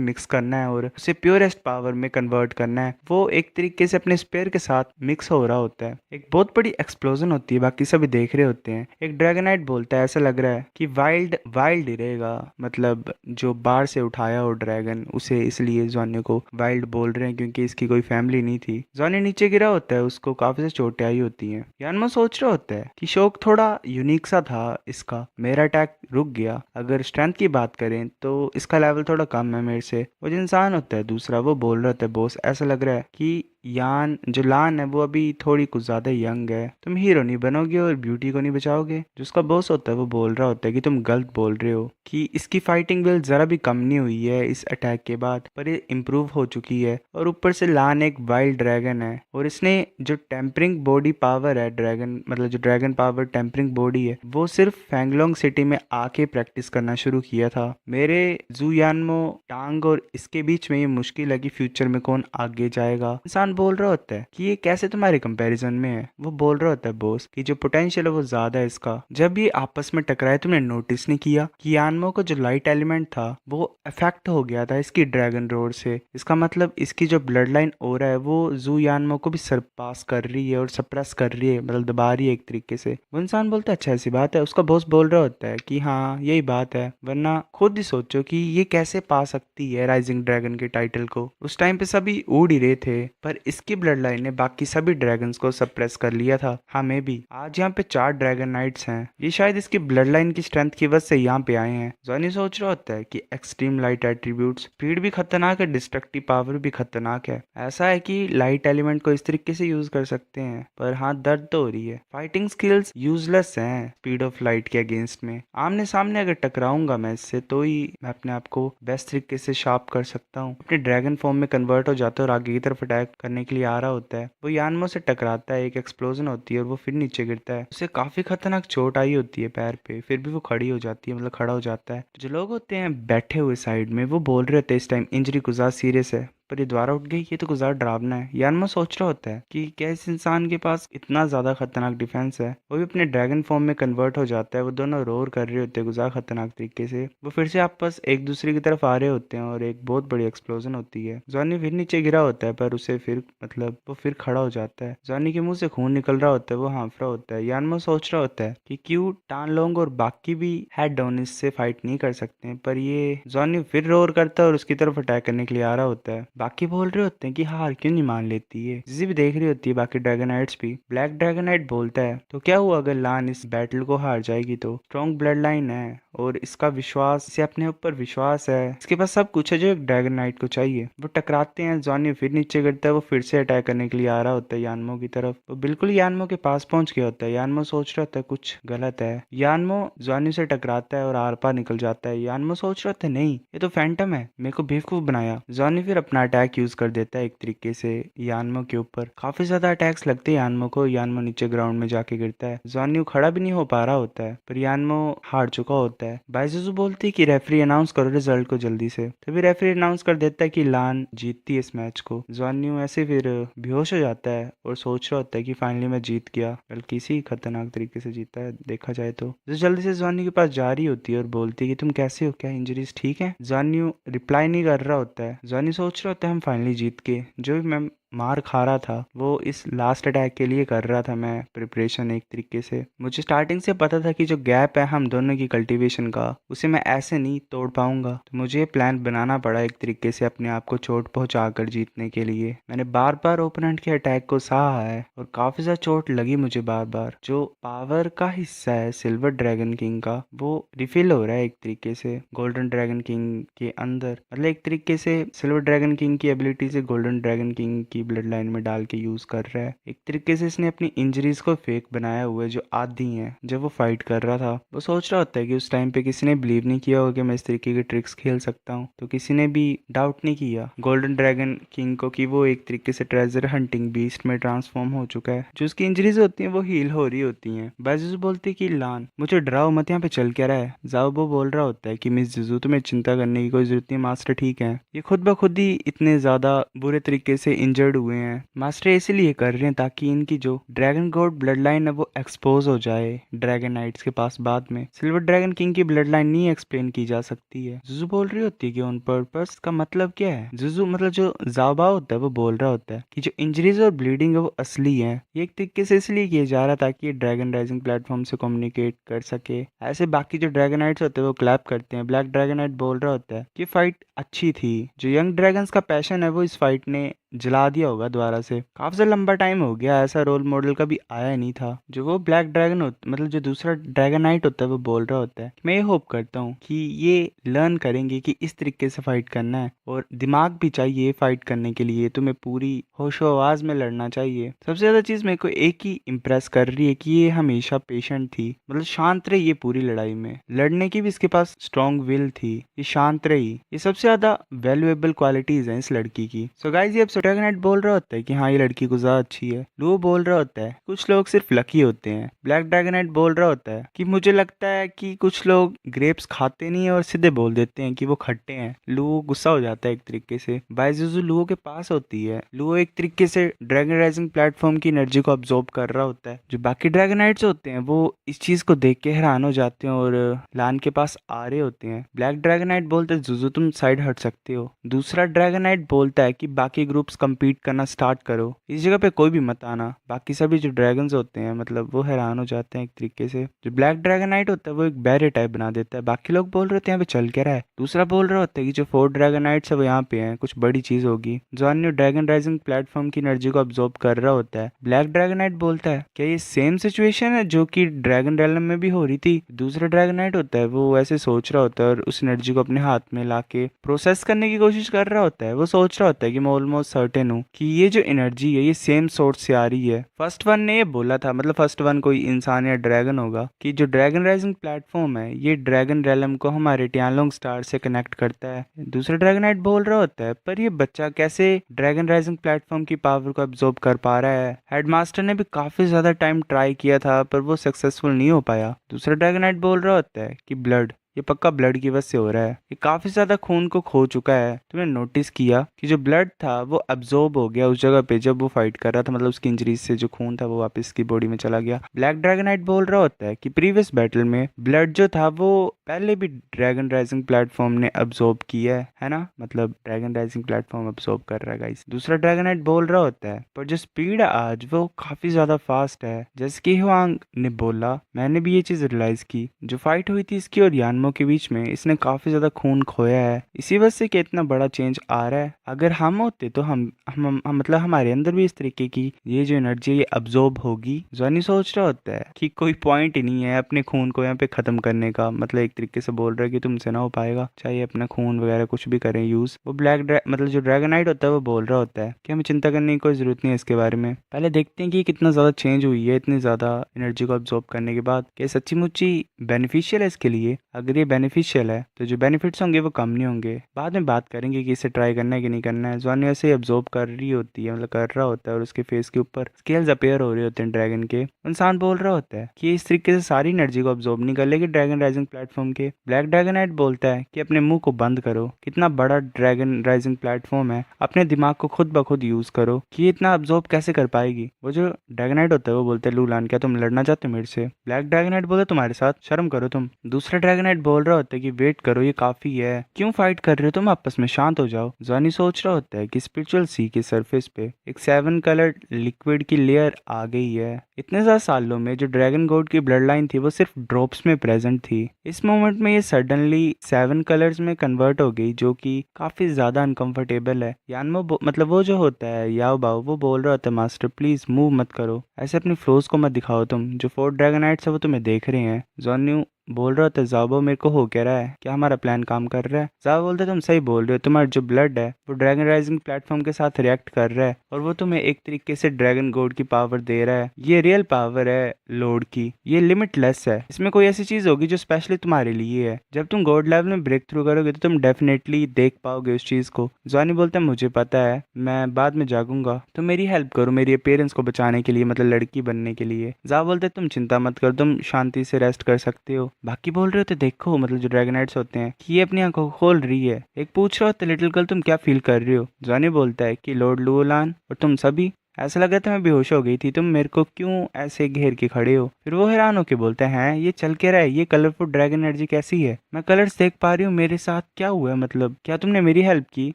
मिक्स करना है और उसे प्योरेस्ट पावर में कन्वर्ट करना है। वो एक तरीके से अपने स्पेयर के साथ मिक्स हो रहा होता है। एक बहुत बड़ी एक्सप्लोजन होती है, बाकी सभी देख रहे होते हैं। एक ड्रैगनाइट बोलता है ऐसा लग रहा है कि वाइल्ड वाइल्ड ही रहेगा, मतलब जो बाहर से उठाया हो ड्रैगन उसे, इसलिए जॉनी को वाइल्ड बोल रहे हैं क्योंकि इसकी कोई फैमिली नहीं थी। जॉनी नीचे गिरा होता है, उसको काफी से चोटें आई होती हैं। यानमो सोच रहा होता है कि शौक थोड़ा यूनिक सा था इसका, मेरा अटैक रुक गया। अगर स्ट्रेंथ की बात करें तो इसका लेवल थोड़ा कम है मेरे से। वो जो इंसान होता है दूसरा वो बोल रहा होता है बॉस ऐसा लग रहा है कि यान जो लान है वो अभी थोड़ी कुछ ज्यादा यंग है, तुम हीरो नहीं बनोगे और ब्यूटी को नहीं बचाओगे। जो उसका बॉस होता है वो बोल रहा होता है कि तुम गलत बोल रहे हो, कि इसकी फाइटिंग विल जरा भी कम नहीं हुई है इस अटैक के बाद, पर ये इम्प्रूव हो चुकी है। और ऊपर से लान एक वाइल्ड ड्रैगन है और इसने जो टेम्परिंग बॉडी पावर है ड्रैगन, मतलब जो ड्रैगन पावर टेम्परिंग बॉडी है, वो सिर्फ फैंगलोंग सिटी में आके प्रैक्टिस करना शुरू किया था। मेरे जू यानमो टांग और इसके बीच में ये मुश्किल है कि फ्यूचर में कौन आगे जाएगा। इंसान बोल रहा होता है कि ये कैसे तुम्हारे कंपैरिजन में है। वो बोल रहा होता है बॉस कि जो पोटेंशियल है वो ज्यादा है इसका। जब ये आपस में टकराए तुमने नोटिस नहीं किया कि यानमो को जो लाइट एलिमेंट था वो अफेक्ट हो गया था इसकी ड्रैगन रोड से। इसका मतलब इसकी जो ब्लड लाइन हो रहा है वो जू यानमो को भी सरपास कर रही है और सप्रेस कर रही है, मतलब दबा रही है एक तरीके से। वो इंसान बोलता है अच्छा ऐसी बात है। उसका बॉस बोल रहा होता है कि हाँ यही बात है, वरना खुद ही सोचो कि ये कैसे पा सकती है राइजिंग ड्रैगन के टाइटल को। उस टाइम पे सभी उड़ ही रहे थे पर इसकी ब्लड लाइन ने बाकी सभी ड्रैगन्स को सप्रेस कर लिया था, हमें भी। आज यहाँ पे 4 ड्रैगन नाइट्स हैं, ये शायद इसकी ब्लड लाइन की स्ट्रेंथ की वजह से यहाँ पे आए हैं। जॉनी सोच रहा होता है कि एक्सट्रीम लाइट एट्रीब्यूट्स, स्पीड भी खतरनाक है, डिस्ट्रक्टिव पावर भी खतरनाक है। ऐसा है कि लाइट एलिमेंट को इस तरीके से यूज कर सकते हैं, पर हाँ दर्द तो हो रही है। फाइटिंग स्किल्स यूजलेस हैं स्पीड ऑफ लाइट के अगेंस्ट में। आमने सामने अगर टकराऊंगा मैं इससे तो ही मैं अपने आप को बेस्ट तरीके से शार्प कर सकता हूँ। अपने ड्रैगन फॉर्म में कन्वर्ट हो जाता है और आगे की तरफ अटैक करने के लिए आ रहा होता है। वो यानमो से टकराता है, एक एक्सप्लोजन होती है और वो फिर नीचे गिरता है। उसे काफी खतरनाक चोट आई होती है पैर पे, फिर भी वो खड़ी हो जाती है, मतलब खड़ा हो जाता है। जो लोग होते हैं बैठे हुए साइड में वो बोल रहे होते हैं इस टाइम इंजरी कुछ ज्यादा सीरियस है, पर ये दोबारा उठ गई, ये तो कुछ ज्यादा डरावना है। यानमो सोच रहा होता है कि क्या इस इंसान के पास इतना ज्यादा खतरनाक डिफेंस है। वो भी अपने ड्रैगन फॉर्म में कन्वर्ट हो जाता है। वो दोनों रोर कर रहे होते हैं गुजार खतरनाक तरीके से। वो फिर से आपस एक दूसरे की तरफ आ रहे होते हैं और एक बहुत बड़ी एक्सप्लोजन होती है। जॉनी फिर नीचे गिरा होता है पर उसे फिर मतलब वो फिर खड़ा हो जाता है। जॉनी के मुंह से खून निकल रहा होता है, वो हाँफ रहा होता है। यानमो सोच रहा होता है कि क्यों टानलोंग और बाकी भी हेड डाउन इससे फाइट नहीं कर सकते हैं, पर ये जॉनी फिर रोर करता है और उसकी तरफ अटैक करने के लिए आ रहा होता है। बाकी बोल रहे होते हैं कि हार क्यों नहीं मान लेती है। जिजी भी देख रही होती है, बाकी ड्रैगनाइट्स भी। ब्लैक ड्रैगनाइट बोलता है तो क्या हुआ अगर लान इस बैटल को हार जाएगी तो स्ट्रॉन्ग ब्लड लाइन है और इसका विश्वास, इसे अपने ऊपर विश्वास है, इसके पास सब कुछ है जो एक ड्रैगन नाइट को चाहिए। वो टकराते हैं, जॉनी फिर नीचे गिरता है, वो फिर से अटैक करने के लिए आ रहा होता है यानमो की तरफ। वो बिल्कुल यानमो के पास पहुंच गया होता है। यानमो सोच रहा होता है कुछ गलत है। यानमो जॉनी से टकराता है और आर पार निकल जाता है। यानमो सोच रहा होता है नहीं ये तो फैंटम है, मेरे को बेवकूफ बनाया। जॉनी फिर अपना अटैक यूज कर देता है एक तरीके से यानमो के ऊपर। काफी ज्यादा अटैक्स लगते हैं यानमो को। यानमो नीचे ग्राउंड में जाके गिरता है। जॉनी खड़ा भी नहीं हो पा रहा होता है, पर यानमो हार चुका होता है। बाइजुजू बोलती है कि रेफरी अनाउंस करो रिजल्ट को जल्दी से। तभी रेफरी अनाउंस कर देता है कि लान जीतती है इस मैच को। जॉन्यू ऐसे फिर बेहोश हो जाता है और सोच रहा होता है कि फाइनली मैं जीत गया, बल्कि इसी खतरनाक तरीके से जीता है देखा जाए तो। जो जल्दी से जॉन्यू के पास जा रही होती है और बोलती है कि तुम कैसे हो, क्या इंजरीज ठीक है। जॉन्यू रिप्लाई नहीं कर रहा होता है। जॉन्यू सोच रहा होता है हम फाइनली जीत के, जो भी मैं मार खा रहा था वो इस लास्ट अटैक के लिए कर रहा था। मैं प्रिपरेशन एक तरीके से, मुझे स्टार्टिंग से पता था कि जो गैप है हम दोनों की कल्टीवेशन का, उसे मैं ऐसे नहीं तोड़ पाऊंगा। तो मुझे ये प्लान बनाना पड़ा एक तरीके से अपने आप को चोट पहुंचा कर जीतने के लिए। मैंने बार बार ओपोनेंट के अटैक को सहा है और काफी ज्यादा चोट लगी मुझे बार बार। जो पावर का हिस्सा है सिल्वर ड्रैगन किंग का, वो रिफिल हो रहा है एक तरीके से गोल्डन ड्रैगन किंग के अंदर। मतलब एक तरीके से सिल्वर ड्रैगन किंग की एबिलिटी से गोल्डन ड्रैगन किंग की ब्लड लाइन में डाल के यूज कर रहा है। एक तरीके से इसने अपनी इंजरीज को फेक बनाया हुआ है जो आधी हैं। जब वो फाइट कर रहा था वो सोच रहा होता है कि उस टाइम पे किसी ने बिलीव नहीं किया होगा कि मैं इस तरीके के ट्रिक्स खेल सकता हूँ, तो किसी ने भी डाउट नहीं किया गोल्डन ड्रैगन किंग को कि वो एक तरीके से ट्रेजर हंटिंग बीस्ट में ट्रांसफॉर्म हो चुका है। जो उसकी इंजरीज होती हैं वो हील हो रही होती हैं। बाजुजू बोलती है कि लान मुझे डराओ मत, यहाँ पे चल क्या रहा है। जाओबो बोल रहा होता है कि मिस जिजू तुम्हें चिंता करने की कोई जरूरत नहीं, मास्टर ठीक है। ये खुद ब खुद ही इतने ज्यादा बुरे तरीके से इंजर्ड हुए हैं। मास्टर इसीलिए कर रहे हैं ताकि इनकी जो ड्रैगन गॉड ब्लड लाइन है वो एक्सपोज हो जाए ड्रैगन नाइट्स के पास बाद में। सिल्वर ड्रैगन किंग की ब्लड लाइन नहीं एक्सप्लेन की जा सकती है। जुजू बोल रही होती है कि ऑन पर्पस का मतलब क्या है। जुजू मतलब जो जाबा होता है वो बोल रहा होता है कि जो इंजरीज और ब्लीडिंग है वो असली है। ये एक तरीके से इसलिए किया जा रहा ताकि ये ड्रैगन राइजिंग प्लेटफॉर्म से कम्युनिकेट कर सके। ऐसे बाकी जो ड्रैगनाइट्स होते हैं वो क्लैप करते हैं। ब्लैक ड्रैगनाइट बोल रहा होता है कि फाइट अच्छी थी। जो यंग ड्रैगन्स का पैशन है वो इस फाइट ने जला दिया होगा दोबारा से। काफी से लंबा टाइम हो गया, ऐसा रोल मॉडल कभी आया नहीं था। जो वो ब्लैक ड्रैगन होता मतलब जो दूसरा ड्रैगनाइट होता है वो बोल रहा होता है मैं ये होप करता हूँ कि ये लर्न करेंगे कि इस तरीके से फाइट करना है और दिमाग भी चाहिए फाइट करने के लिए। तुम्हें पूरी होशो आवाज में लड़ना चाहिए। सबसे ज्यादा चीज मेरे को एक ही इम्प्रेस कर रही है कि ये हमेशा पेशेंट थी, मतलब शांत रही। ये पूरी लड़ाई में लड़ने की भी इसके पास स्ट्रॉन्ग विल थी। ये शांत रही। ये सबसे ज्यादा वैल्यूएबल क्वालिटीज हैं इस लड़की की। सो गाइस, ये अब ड्रैगनाइट बोल रहा होता है कि हाँ ये लड़की को ज्यादा अच्छी है। लुओ बोल रहा होता है कुछ लोग सिर्फ लकी होते हैं। ब्लैक ड्रैगनाइट बोल रहा होता है कि मुझे लगता है कि कुछ लोग ग्रेप्स खाते नहीं है और सीधे बोल देते हैं कि वो खट्टे हैं। लुओ गुस्सा हो जाता है एक तरीके से। बाइजुजू लुओ के पास होती है। लुओ एक तरीके से ड्रैगन राइजिंग प्लेटफॉर्म की एनर्जी को अब्सॉर्ब कर रहा होता है। जो बाकी ड्रैगनाइट्स होते हैं वो इस चीज को देख के हैरान हो जाते हैं और लान के पास आ रहे होते हैं। ब्लैक ड्रैगनाइट बोलते हैं जुजू तुम साइड हट सकते हो। दूसरा ड्रैगनाइट बोलता है कि बाकी ग्रुप्स compete करना स्टार्ट करो, इस जगह पे कोई भी मत आना। बाकी सभी जो ड्रैगन्स होते हैं मतलब वो हैरान हो जाते हैं एक तरीके से। जो ब्लैक ड्रैगनाइट होता है वो एक बैरियर टाइप बना देता है। बाकी लोग बोल रहे होते हैं यहाँ पे चल क्या रहा है। दूसरा बोल रहा होता है कि जो 4 ड्रैगनाइट्स है वो यहाँ पे हैं, कुछ बड़ी चीज होगी। जो अन्य ड्रैगन राइजिंग प्लेटफॉर्म की एनर्जी को अब्सॉर्ब कर रहा होता है। ब्लैक ड्रैगनाइट बोलता है क्या ये सेम सिचुएशन है जो कि ड्रैगन रेलम में भी हो रही थी। दूसरा ड्रैगनाइट होता है वो ऐसे सोच रहा होता है और उस एनर्जी को अपने हाथ में लाके प्रोसेस करने की कोशिश कर रहा होता है। वो सोच रहा होता है कि मैं ऑलमोस्ट सर्टेन हूँ कि ये जो एनर्जी है ये सेम सोर्स से आ रही है। फर्स्ट वन ने ये बोला था, मतलब फर्स्ट वन कोई इंसान या ड्रैगन होगा, कि जो ड्रैगन राइजिंग प्लेटफॉर्म है ये ड्रैगन रेलम को हमारे टियानलोंग स्टार से कनेक्ट करता है। दूसरा ड्रैगनाइट बोल रहा होता है पर ये बच्चा कैसे ड्रैगन राइजिंग प्लेटफॉर्म की पावर को अब्सॉर्ब कर पा रहा है। हेडमास्टर ने भी काफी ज्यादा टाइम ट्राई किया था पर वो सक्सेसफुल नहीं हो पाया। दूसरा ड्रैगनाइट बोल रहा होता है कि ब्लड, ये पक्का ब्लड की वजह से हो रहा है। ये काफी ज्यादा खून को खो चुका है। तुमने नोटिस किया कि जो ब्लड था वो अब्सॉर्ब हो गया उस जगह पे जब वो फाइट कर रहा था, मतलब उसकी इंजरीज से जो खून था वो वापस की बॉडी में चला गया। ब्लैक ड्रैगनाइट बोल रहा होता है कि प्रीवियस बैटल में ब्लड जो था वो पहले भी ड्रैगन राइजिंग प्लेटफॉर्म ने अब्सॉर्ब किया है ना, मतलब ड्रैगन राइजिंग प्लेटफॉर्म अब्सॉर्ब कर रहा है गाइस। दूसरा ड्रैगनाइट बोल रहा होता है पर जो स्पीड है आज वो काफी ज्यादा फास्ट है। जैसे कि हुआंग ने बोला, मैंने भी ये चीज रियलाइज की। जो फाइट हुई थी इसकी और यानमो के बीच में, इसने काफी ज्यादा खून खोया है। इसी वजह से कि इतना बड़ा चेंज आ रहा है। अगर हम होते तो हम मतलब हमारे अंदर भी इस तरीके की ये जो एनर्जी है ये अब्सॉर्ब होगी। जॉनी सोच रहा होता है कि कोई पॉइंट ही नहीं है अपने खून को यहाँ पे खत्म करने का, मतलब एक तरीके से बोल रहा है कि तुमसे ना हो पाएगा, चाहिए अपना खून वगैरह कुछ भी करें यूज। वो मतलब जो ड्रैगनाइट होता है वो बोल रहा होता है कि हमें चिंता करने की कोई जरूरत नहीं है इसके बारे में। पहले देखते हैं कि कितना ज्यादा चेंज हुई है इतनी ज्यादा एनर्जी को अब्सॉर्ब करने के बाद। क्या सच्ची मुच्ची बेनिफिशियल है इसके लिए? अगर ये बेनिफिशियल है तो जो बेनिफिट्स होंगे वो कम नहीं होंगे। बाद में बात करेंगे कि इसे ट्राई करना है कि नहीं करना है। जॉनी ऐसे अब्सॉर्ब कर रही होती है, मतलब कर रहा होता है और उसके फेस के ऊपर स्केल्स अपेयर हो रहे होते हैं ड्रैगन के। इंसान बोल रहा होता है कि इस तरीके से सारी एनर्जी को अब्सॉर्ब नहीं कर लेगी ड्रैगन राइजिंग प्लेटफॉर्म के। ब्लैक ड्रैगनाइट बोलता है कि अपने मुंह को बंद करो, कितना बड़ा ड्रैगन राइजिंग प्लेटफॉर्म है, अपने दिमाग को खुद ब खुद यूज करो कि ये इतना अब्सॉर्ब कैसे कर पाएगी। वो जो ड्रैगनाइट होता है वो बोलता है लूलान क्या तुम लड़ना चाहते हो मेरे से? ब्लैक ड्रैगनाइट बोले तुम्हारे साथ, शर्म करो तुम। दूसरा ड्रैगनाइट बोल रहा होता है कि वेट करो, ये काफी है, क्यों फाइट कर रहे हो तुम, आपस में शांत हो जाओ। जॉनी सोच रहा होता है कि स्पिरिचुअल सी के सरफेस पे एक 7 कलर्ड लिक्विड की लेयर आ गई है। इतने ज्यादा सालों में जो ड्रैगन गॉड की ब्लड लाइन थी वो सिर्फ ड्रॉप्स में प्रेजेंट थी। इस मोमेंट में ये सडनली 7 कलर्स में कन्वर्ट हो गई, जो कि काफी ज्यादा अनकंफर्टेबल है। यानमो मतलब वो जो होता है याओ बाओ, वो बोल रहा होता है मास्टर प्लीज मूव मत करो, ऐसे अपनी फ्लोज को मत दिखाओ, तुम जो 4 ड्रैगनाइट्स है वो तुम्हें देख रहे हैं। जॉन्यू बोल रहा होता है जाओ मेरे को हो क्या रहा है, क्या हमारा प्लान काम कर रहा है। जाओ बोलते तुम सही बोल रहे हो, तुम्हारा जो ब्लड है वो ड्रैगन राइजिंग प्लेटफॉर्म के साथ रिएक्ट कर रहा है और वो तुम्हें एक तरीके से ड्रैगन गॉड की पावर दे रहा है। ये रियल पावर है लॉर्ड की, ये लिमिटलेस है, इसमें कोई ऐसी चीज होगी जो स्पेशली तुम्हारे लिए है। जब तुम गॉड लेवल में ब्रेक थ्रू करोगे तो तुम डेफिनेटली देख पाओगे उस चीज को। जॉनी बोलता है मुझे पता है, मैं बाद में जागूंगा, तो मेरी हेल्प करो मेरी पेरेंट्स को बचाने के लिए, मतलब लड़की बनने के लिए। जा बोलते तुम चिंता मत करो, तुम शांति से रेस्ट कर सकते हो। बाकी बोल रहे होते देखो मतलब जो ड्रैगनाइट्स होते हैं कि ये अपनी आंखों को खोल रही है। एक पूछ रहा होता लिटिल गर्ल तुम क्या फील कर रही हो। जॉनी बोलता है कि लॉर्ड लुओलान और तुम सभी, ऐसा लग रहा था मैं बेहोश हो गई थी, तुम मेरे को क्यों ऐसे घेर के खड़े हो। फिर वो हैरान होके बोलते हैं ये चल के रहा है, ये कलरफुल ड्रैगन एनर्जी कैसी है, मैं कलर्स देख पा रही हूँ, मेरे साथ क्या हुआ है, मतलब क्या तुमने मेरी हेल्प की,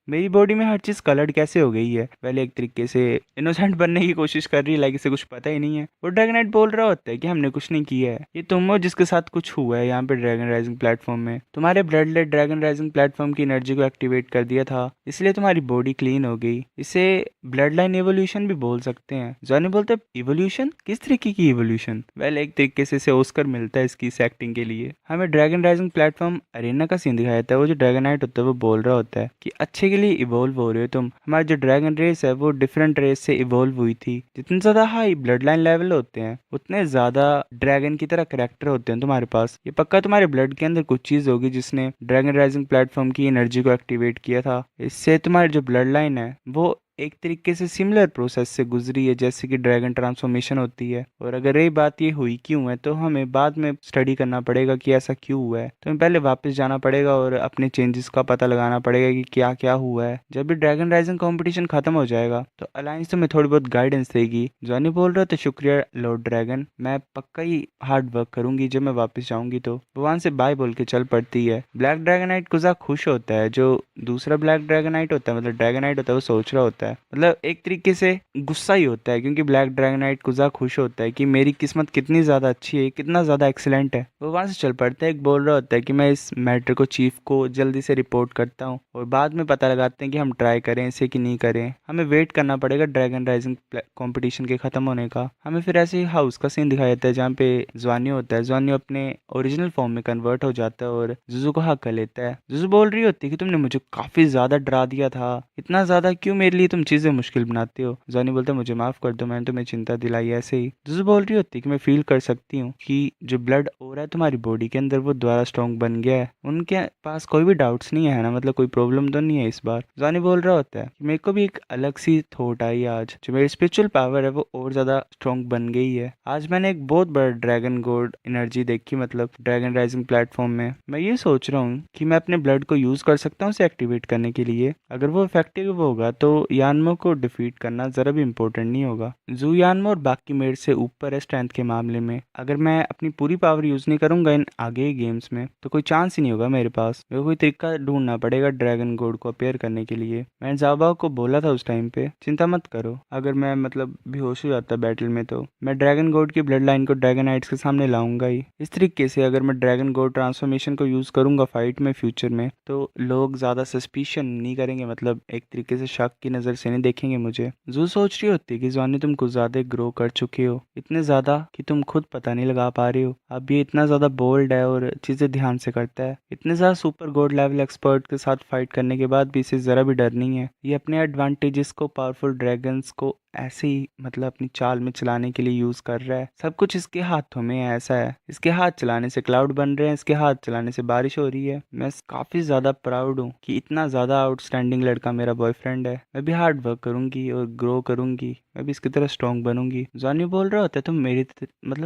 मेरी बॉडी में हर चीज कलर्ड कैसे हो गई है। पहले एक तरीके से इनोसेंट बनने की कोशिश कर रही है, लाइक इसे कुछ पता ही नहीं है। वो ड्रैगनाइट बोल रहा होता है कि हमने कुछ नहीं किया है, ये तुम हो जिसके साथ कुछ हुआ है यहाँ पे ड्रैगन राइजिंग प्लेटफॉर्म में, तुम्हारे ब्लड ने ड्रैगन राइजिंग प्लेटफॉर्म की एनर्जी को एक्टिवेट कर दिया था, इसलिए तुम्हारी बॉडी क्लीन हो गई। इसे ब्लड लाइन एवोल्यूशन भी बोल सकते हैं। जॉनी बोलते इवोल्यूशन, किस तरीके की इवोल्यूशन। वेल एक तरीके से इसे ऑस्कर मिलता है इसकी इस एक्टिंग के लिए। हमें ड्रैगन राइजिंग प्लेटफॉर्म अरेना का सीन दिखाया जाता है। वो जो ड्रैगनाइट होता है वो बोल रहा होता है कि अच्छे के लिए इवोल्व हो रहे हो तुम, हमारी जो ड्रैगन रेस है वो डिफरेंट रेस से इवोल्व हुई थी। जितने ज्यादा हाई ब्लड लाइन लेवल होते हैं उतने ज्यादा ड्रैगन की तरह करेक्टर होते हैं तुम्हारे पास। ये पक्का तुम्हारे ब्लड के अंदर कुछ चीज होगी जिसने ड्रैगन राइजिंग प्लेटफॉर्म की एनर्जी को एक्टिवेट किया था। इससे तुम्हारी जो ब्लड लाइन है वो एक तरीके से सिमिलर प्रोसेस से गुजरी है जैसे कि ड्रैगन ट्रांसफॉर्मेशन होती है। और अगर यही बात ये हुई क्यों है तो हमें बाद में स्टडी करना पड़ेगा कि ऐसा क्यों हुआ है। तो हमें पहले वापस जाना पड़ेगा और अपने चेंजेस का पता लगाना पड़ेगा कि क्या क्या हुआ है। जब भी ड्रैगन राइजिंग कंपटीशन खत्म हो जाएगा तो अलायंस तुम्हें थोड़ी बहुत गाइडेंस देगी। जॉनी बोल रहा था शुक्रिया लॉर्ड ड्रैगन, मैं पक्का ही हार्ड वर्क करूंगी जब मैं वापस जाऊंगी। तो भगवान से बाय बोल के चल पड़ती है। ब्लैक ड्रैगनाइट कुजा खुश होता है, जो दूसरा ब्लैक ड्रैगनाइट होता है मतलब ड्रैगनाइट होता है वो सोच रहा होता है, मतलब एक तरीके से गुस्सा ही होता है क्योंकि ब्लैक ड्रैगनाइट कुजा खुश होता है कि मेरी किस्मत कितनी ज्यादा अच्छी है, कितना ज्यादा एक्सीलेंट है। वो वहां से चल पड़ता है। एक बोल रहा होता है कि मैं इस मैटर को चीफ को जल्दी से रिपोर्ट करता हूँ और बाद में पता लगाते हैं कि हम ट्राई करें इसे कि नहीं करें। हमें वेट करना पड़ेगा ड्रैगन राइजिंग कंपटीशन के खत्म होने का। हमें फिर ऐसे ही हाउस का सीन दिखाया जाता है जहाँ पे ज्वानियो होता है। ज्वानियो अपने ओरिजिनल फॉर्म में कन्वर्ट हो जाता है और जुजू को हक कर लेता है। जुजू बोल रही होती है कि तुमने मुझे काफी ज्यादा डरा दिया था, इतना ज्यादा क्यों मेरे लिए तुम चीजें मुश्किल बनाते हो। जॉनी बोलता है मुझे माफ कर दो, मैंने तुम्हें चिंता दिलाई ऐसे ही। जुजू बोल रही होती है कि मैं फील कर सकती हूँ कि जो ब्लड हो रहा है तुम्हारी बॉडी के अंदर वो दोबारा स्ट्रॉन्ग बन गया है। उनके पास कोई भी डाउट्स नहीं है ना, मतलब कोई प्रॉब्लम तो नहीं है इस बार। जॉनी बोल रहा होता है कि मेरे को भी एक अलग सी थॉट आई आज, जो मेरी स्पिरिचुअल पावर है वो और ज्यादा स्ट्रॉन्ग बन गई है। आज मैंने एक बहुत बड़ा ड्रैगन गॉड एनर्जी देखी, मतलब ड्रैगन राइजिंग प्लेटफॉर्म में। मैं ये सोच रहा हूँ कि मैं अपने ब्लड को यूज कर सकता हूँ उसे एक्टिवेट करने के लिए। अगर वो इफेक्टिव होगा तो यानमो को डिफीट करना जरा भी इम्पोर्टेंट नहीं होगा। जू यानमो और बाकी मेरे से ऊपर है स्ट्रेंथ के मामले में। अगर मैं अपनी पूरी पावर यूज नहीं करूंगा इन आगे गेम्स में तो कोई चांस ही नहीं होगा मेरे पास। मेरे को कोई तरीका ढूंढना पड़ेगा ड्रैगन गॉड को अपेयर करने के लिए। मैंने जाबाओ को बोला था उस टाइम पे चिंता मत करो, अगर मैं मतलब बेहोश हो जाता बैटल में तो मैं ड्रैगन गॉड की ब्लड लाइन को ड्रैगनाइट्स के सामने लाऊंगा ही। इस तरीके से अगर मैं ड्रैगन गॉड ट्रांसफॉर्मेशन को यूज करूंगा फाइट में फ्यूचर में तो लोग ज्यादा सस्पिशन नहीं करेंगे, मतलब एक तरीके से शक की नजर से नहीं देखेंगे मुझे। जू सोच रही होती है कि जॉनी तुम कुछ ज्यादा ग्रो कर चुके हो, इतने ज्यादा कि तुम खुद पता नहीं लगा पा रहे हो। अब ये इतना ज्यादा बोल्ड है और चीजें ध्यान से करता है। इतने ज्यादा सुपर गॉड लेवल एक्सपर्ट के साथ फाइट करने के बाद भी इसे जरा भी डर नहीं है। ये अपने एडवांटेजेस को पावरफुल ड्रैगन्स को ऐसे ही मतलब अपनी चाल में चलाने के लिए यूज कर रहा है। सब कुछ इसके हाथों में है, ऐसा है। इसके हाथ चलाने से क्लाउड बन रहे हैं, इसके हाथ चलाने से बारिश हो रही है। मैं काफी ज्यादा प्राउड हूँ कि इतना ज्यादा आउटस्टैंडिंग लड़का मेरा बॉयफ्रेंड है। मैं भी हार्ड वर्क करूंगी और ग्रो करूंगी मैं भी इसकी तरह स्ट्रांग बनूंगी। जॉनी बोल रहा होता है तुम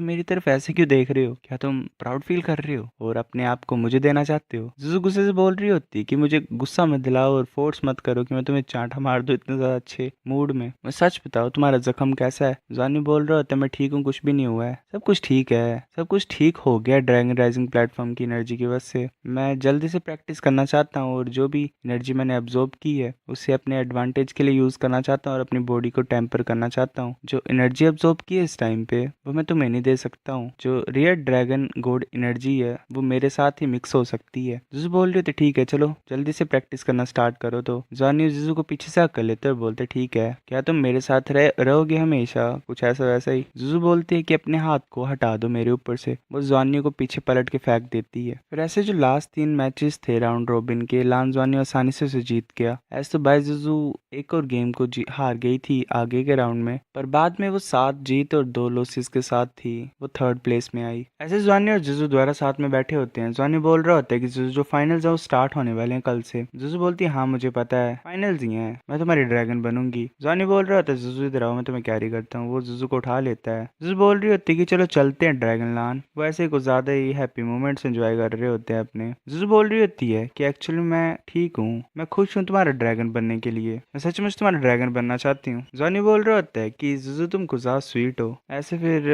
मेरी तरफ ऐसे क्यों देख रहे हो? क्या तुम प्राउड फील कर रहे हो और अपने आप को मुझे देना चाहते हो? जुजू गुस्से से बोल रही होती कि मुझे गुस्सा मत दिलाओ और फोर्स मत करो कि मैं तुम्हें चांटा मार दूं इतने ज्यादा अच्छे मूड में। मैं सच बताओ तुम्हारा जख्म कैसा है? जॉनी बोल रहा होता है मैं ठीक हूँ, कुछ भी नहीं हुआ है, सब कुछ ठीक है, सब कुछ ठीक हो गया ड्रैगन राइजिंग प्लेटफॉर्म की एनर्जी की वजह से। मैं जल्दी से प्रैक्टिस करना चाहता हूँ और जो भी एनर्जी मैंने एब्जॉर्ब की है उसे अपने एडवांटेज के लिए यूज़ करना चाहता हूँ और अपनी बॉडी को टेम्पर करना चाहता हूँ। जो एनर्जी एब्जॉर्ब की है इस टाइम पे वो मैं तुम्हें नहीं दे सकता हूँ। जो रियल ड्रैगन गॉड एनर्जी है वो मेरे साथ ही मिक्स हो सकती है। जिसु बोल रही थी ठीक है चलो जल्दी से प्रैक्टिस करना स्टार्ट करो। तो जॉनी जिसु को पीछे से हक कर लेते और बोलते ठीक है, क्या तुम मेरे साथ रहोगे हमेशा? कुछ ऐसा वैसा ही। जिसु बोलती है कि अपने हाथ को हटा दो मेरे ऊपर से। वो जॉनी को पीछे पलट के फेंक देती है। फिर ऐसे जो लास्ट 3 मैचेस थे राउंड रॉबिन के, लान जॉनी आसानी से उसे जीत गया। ऐसे तो बाई जिसु एक और गेम को हार गई थी आगे के राउंड में, पर बाद में वो 7 जीत और 2 लॉसेस के साथ थी वो थर्ड प्लेस में आई। ऐसे जॉनी और जिजू दोबारा साथ में बैठे होते हैं। जॉनी बोल रहा होता है कि जिजू जो फाइनल्स है वो स्टार्ट होने वाले हैं कल से। जिजू बोलती है हाँ मुझे पता है, फाइनल्स ही हैं, मैं तुम्हारी ड्रैगन बनूंगी। जॉनी बोल रहा होता है जिजू इधर आओ मैं तुम्हें कैरी करता हूँ। वो जिजू को उठा लेता है। जिजू बोल रही होती है कि चलो चलते हैं ड्रैगन लान। वो ऐसे कुछ ज्यादा ही हैप्पी मोमेंट्स एंजॉय कर रहे होते हैं अपने। जिजू बोल रही होती है कि एक्चुअली मैं ठीक हूँ, मैं खुश हूँ तुम्हारा ड्रैगन बनने के लिए, मैं सचमुच तुम्हारा ड्रैगन बनना चाहती हूँ। जॉनी बोल रहा होता है कि जिजू तुम कुछ ज्यादा स्वीट हो। ऐसे फिर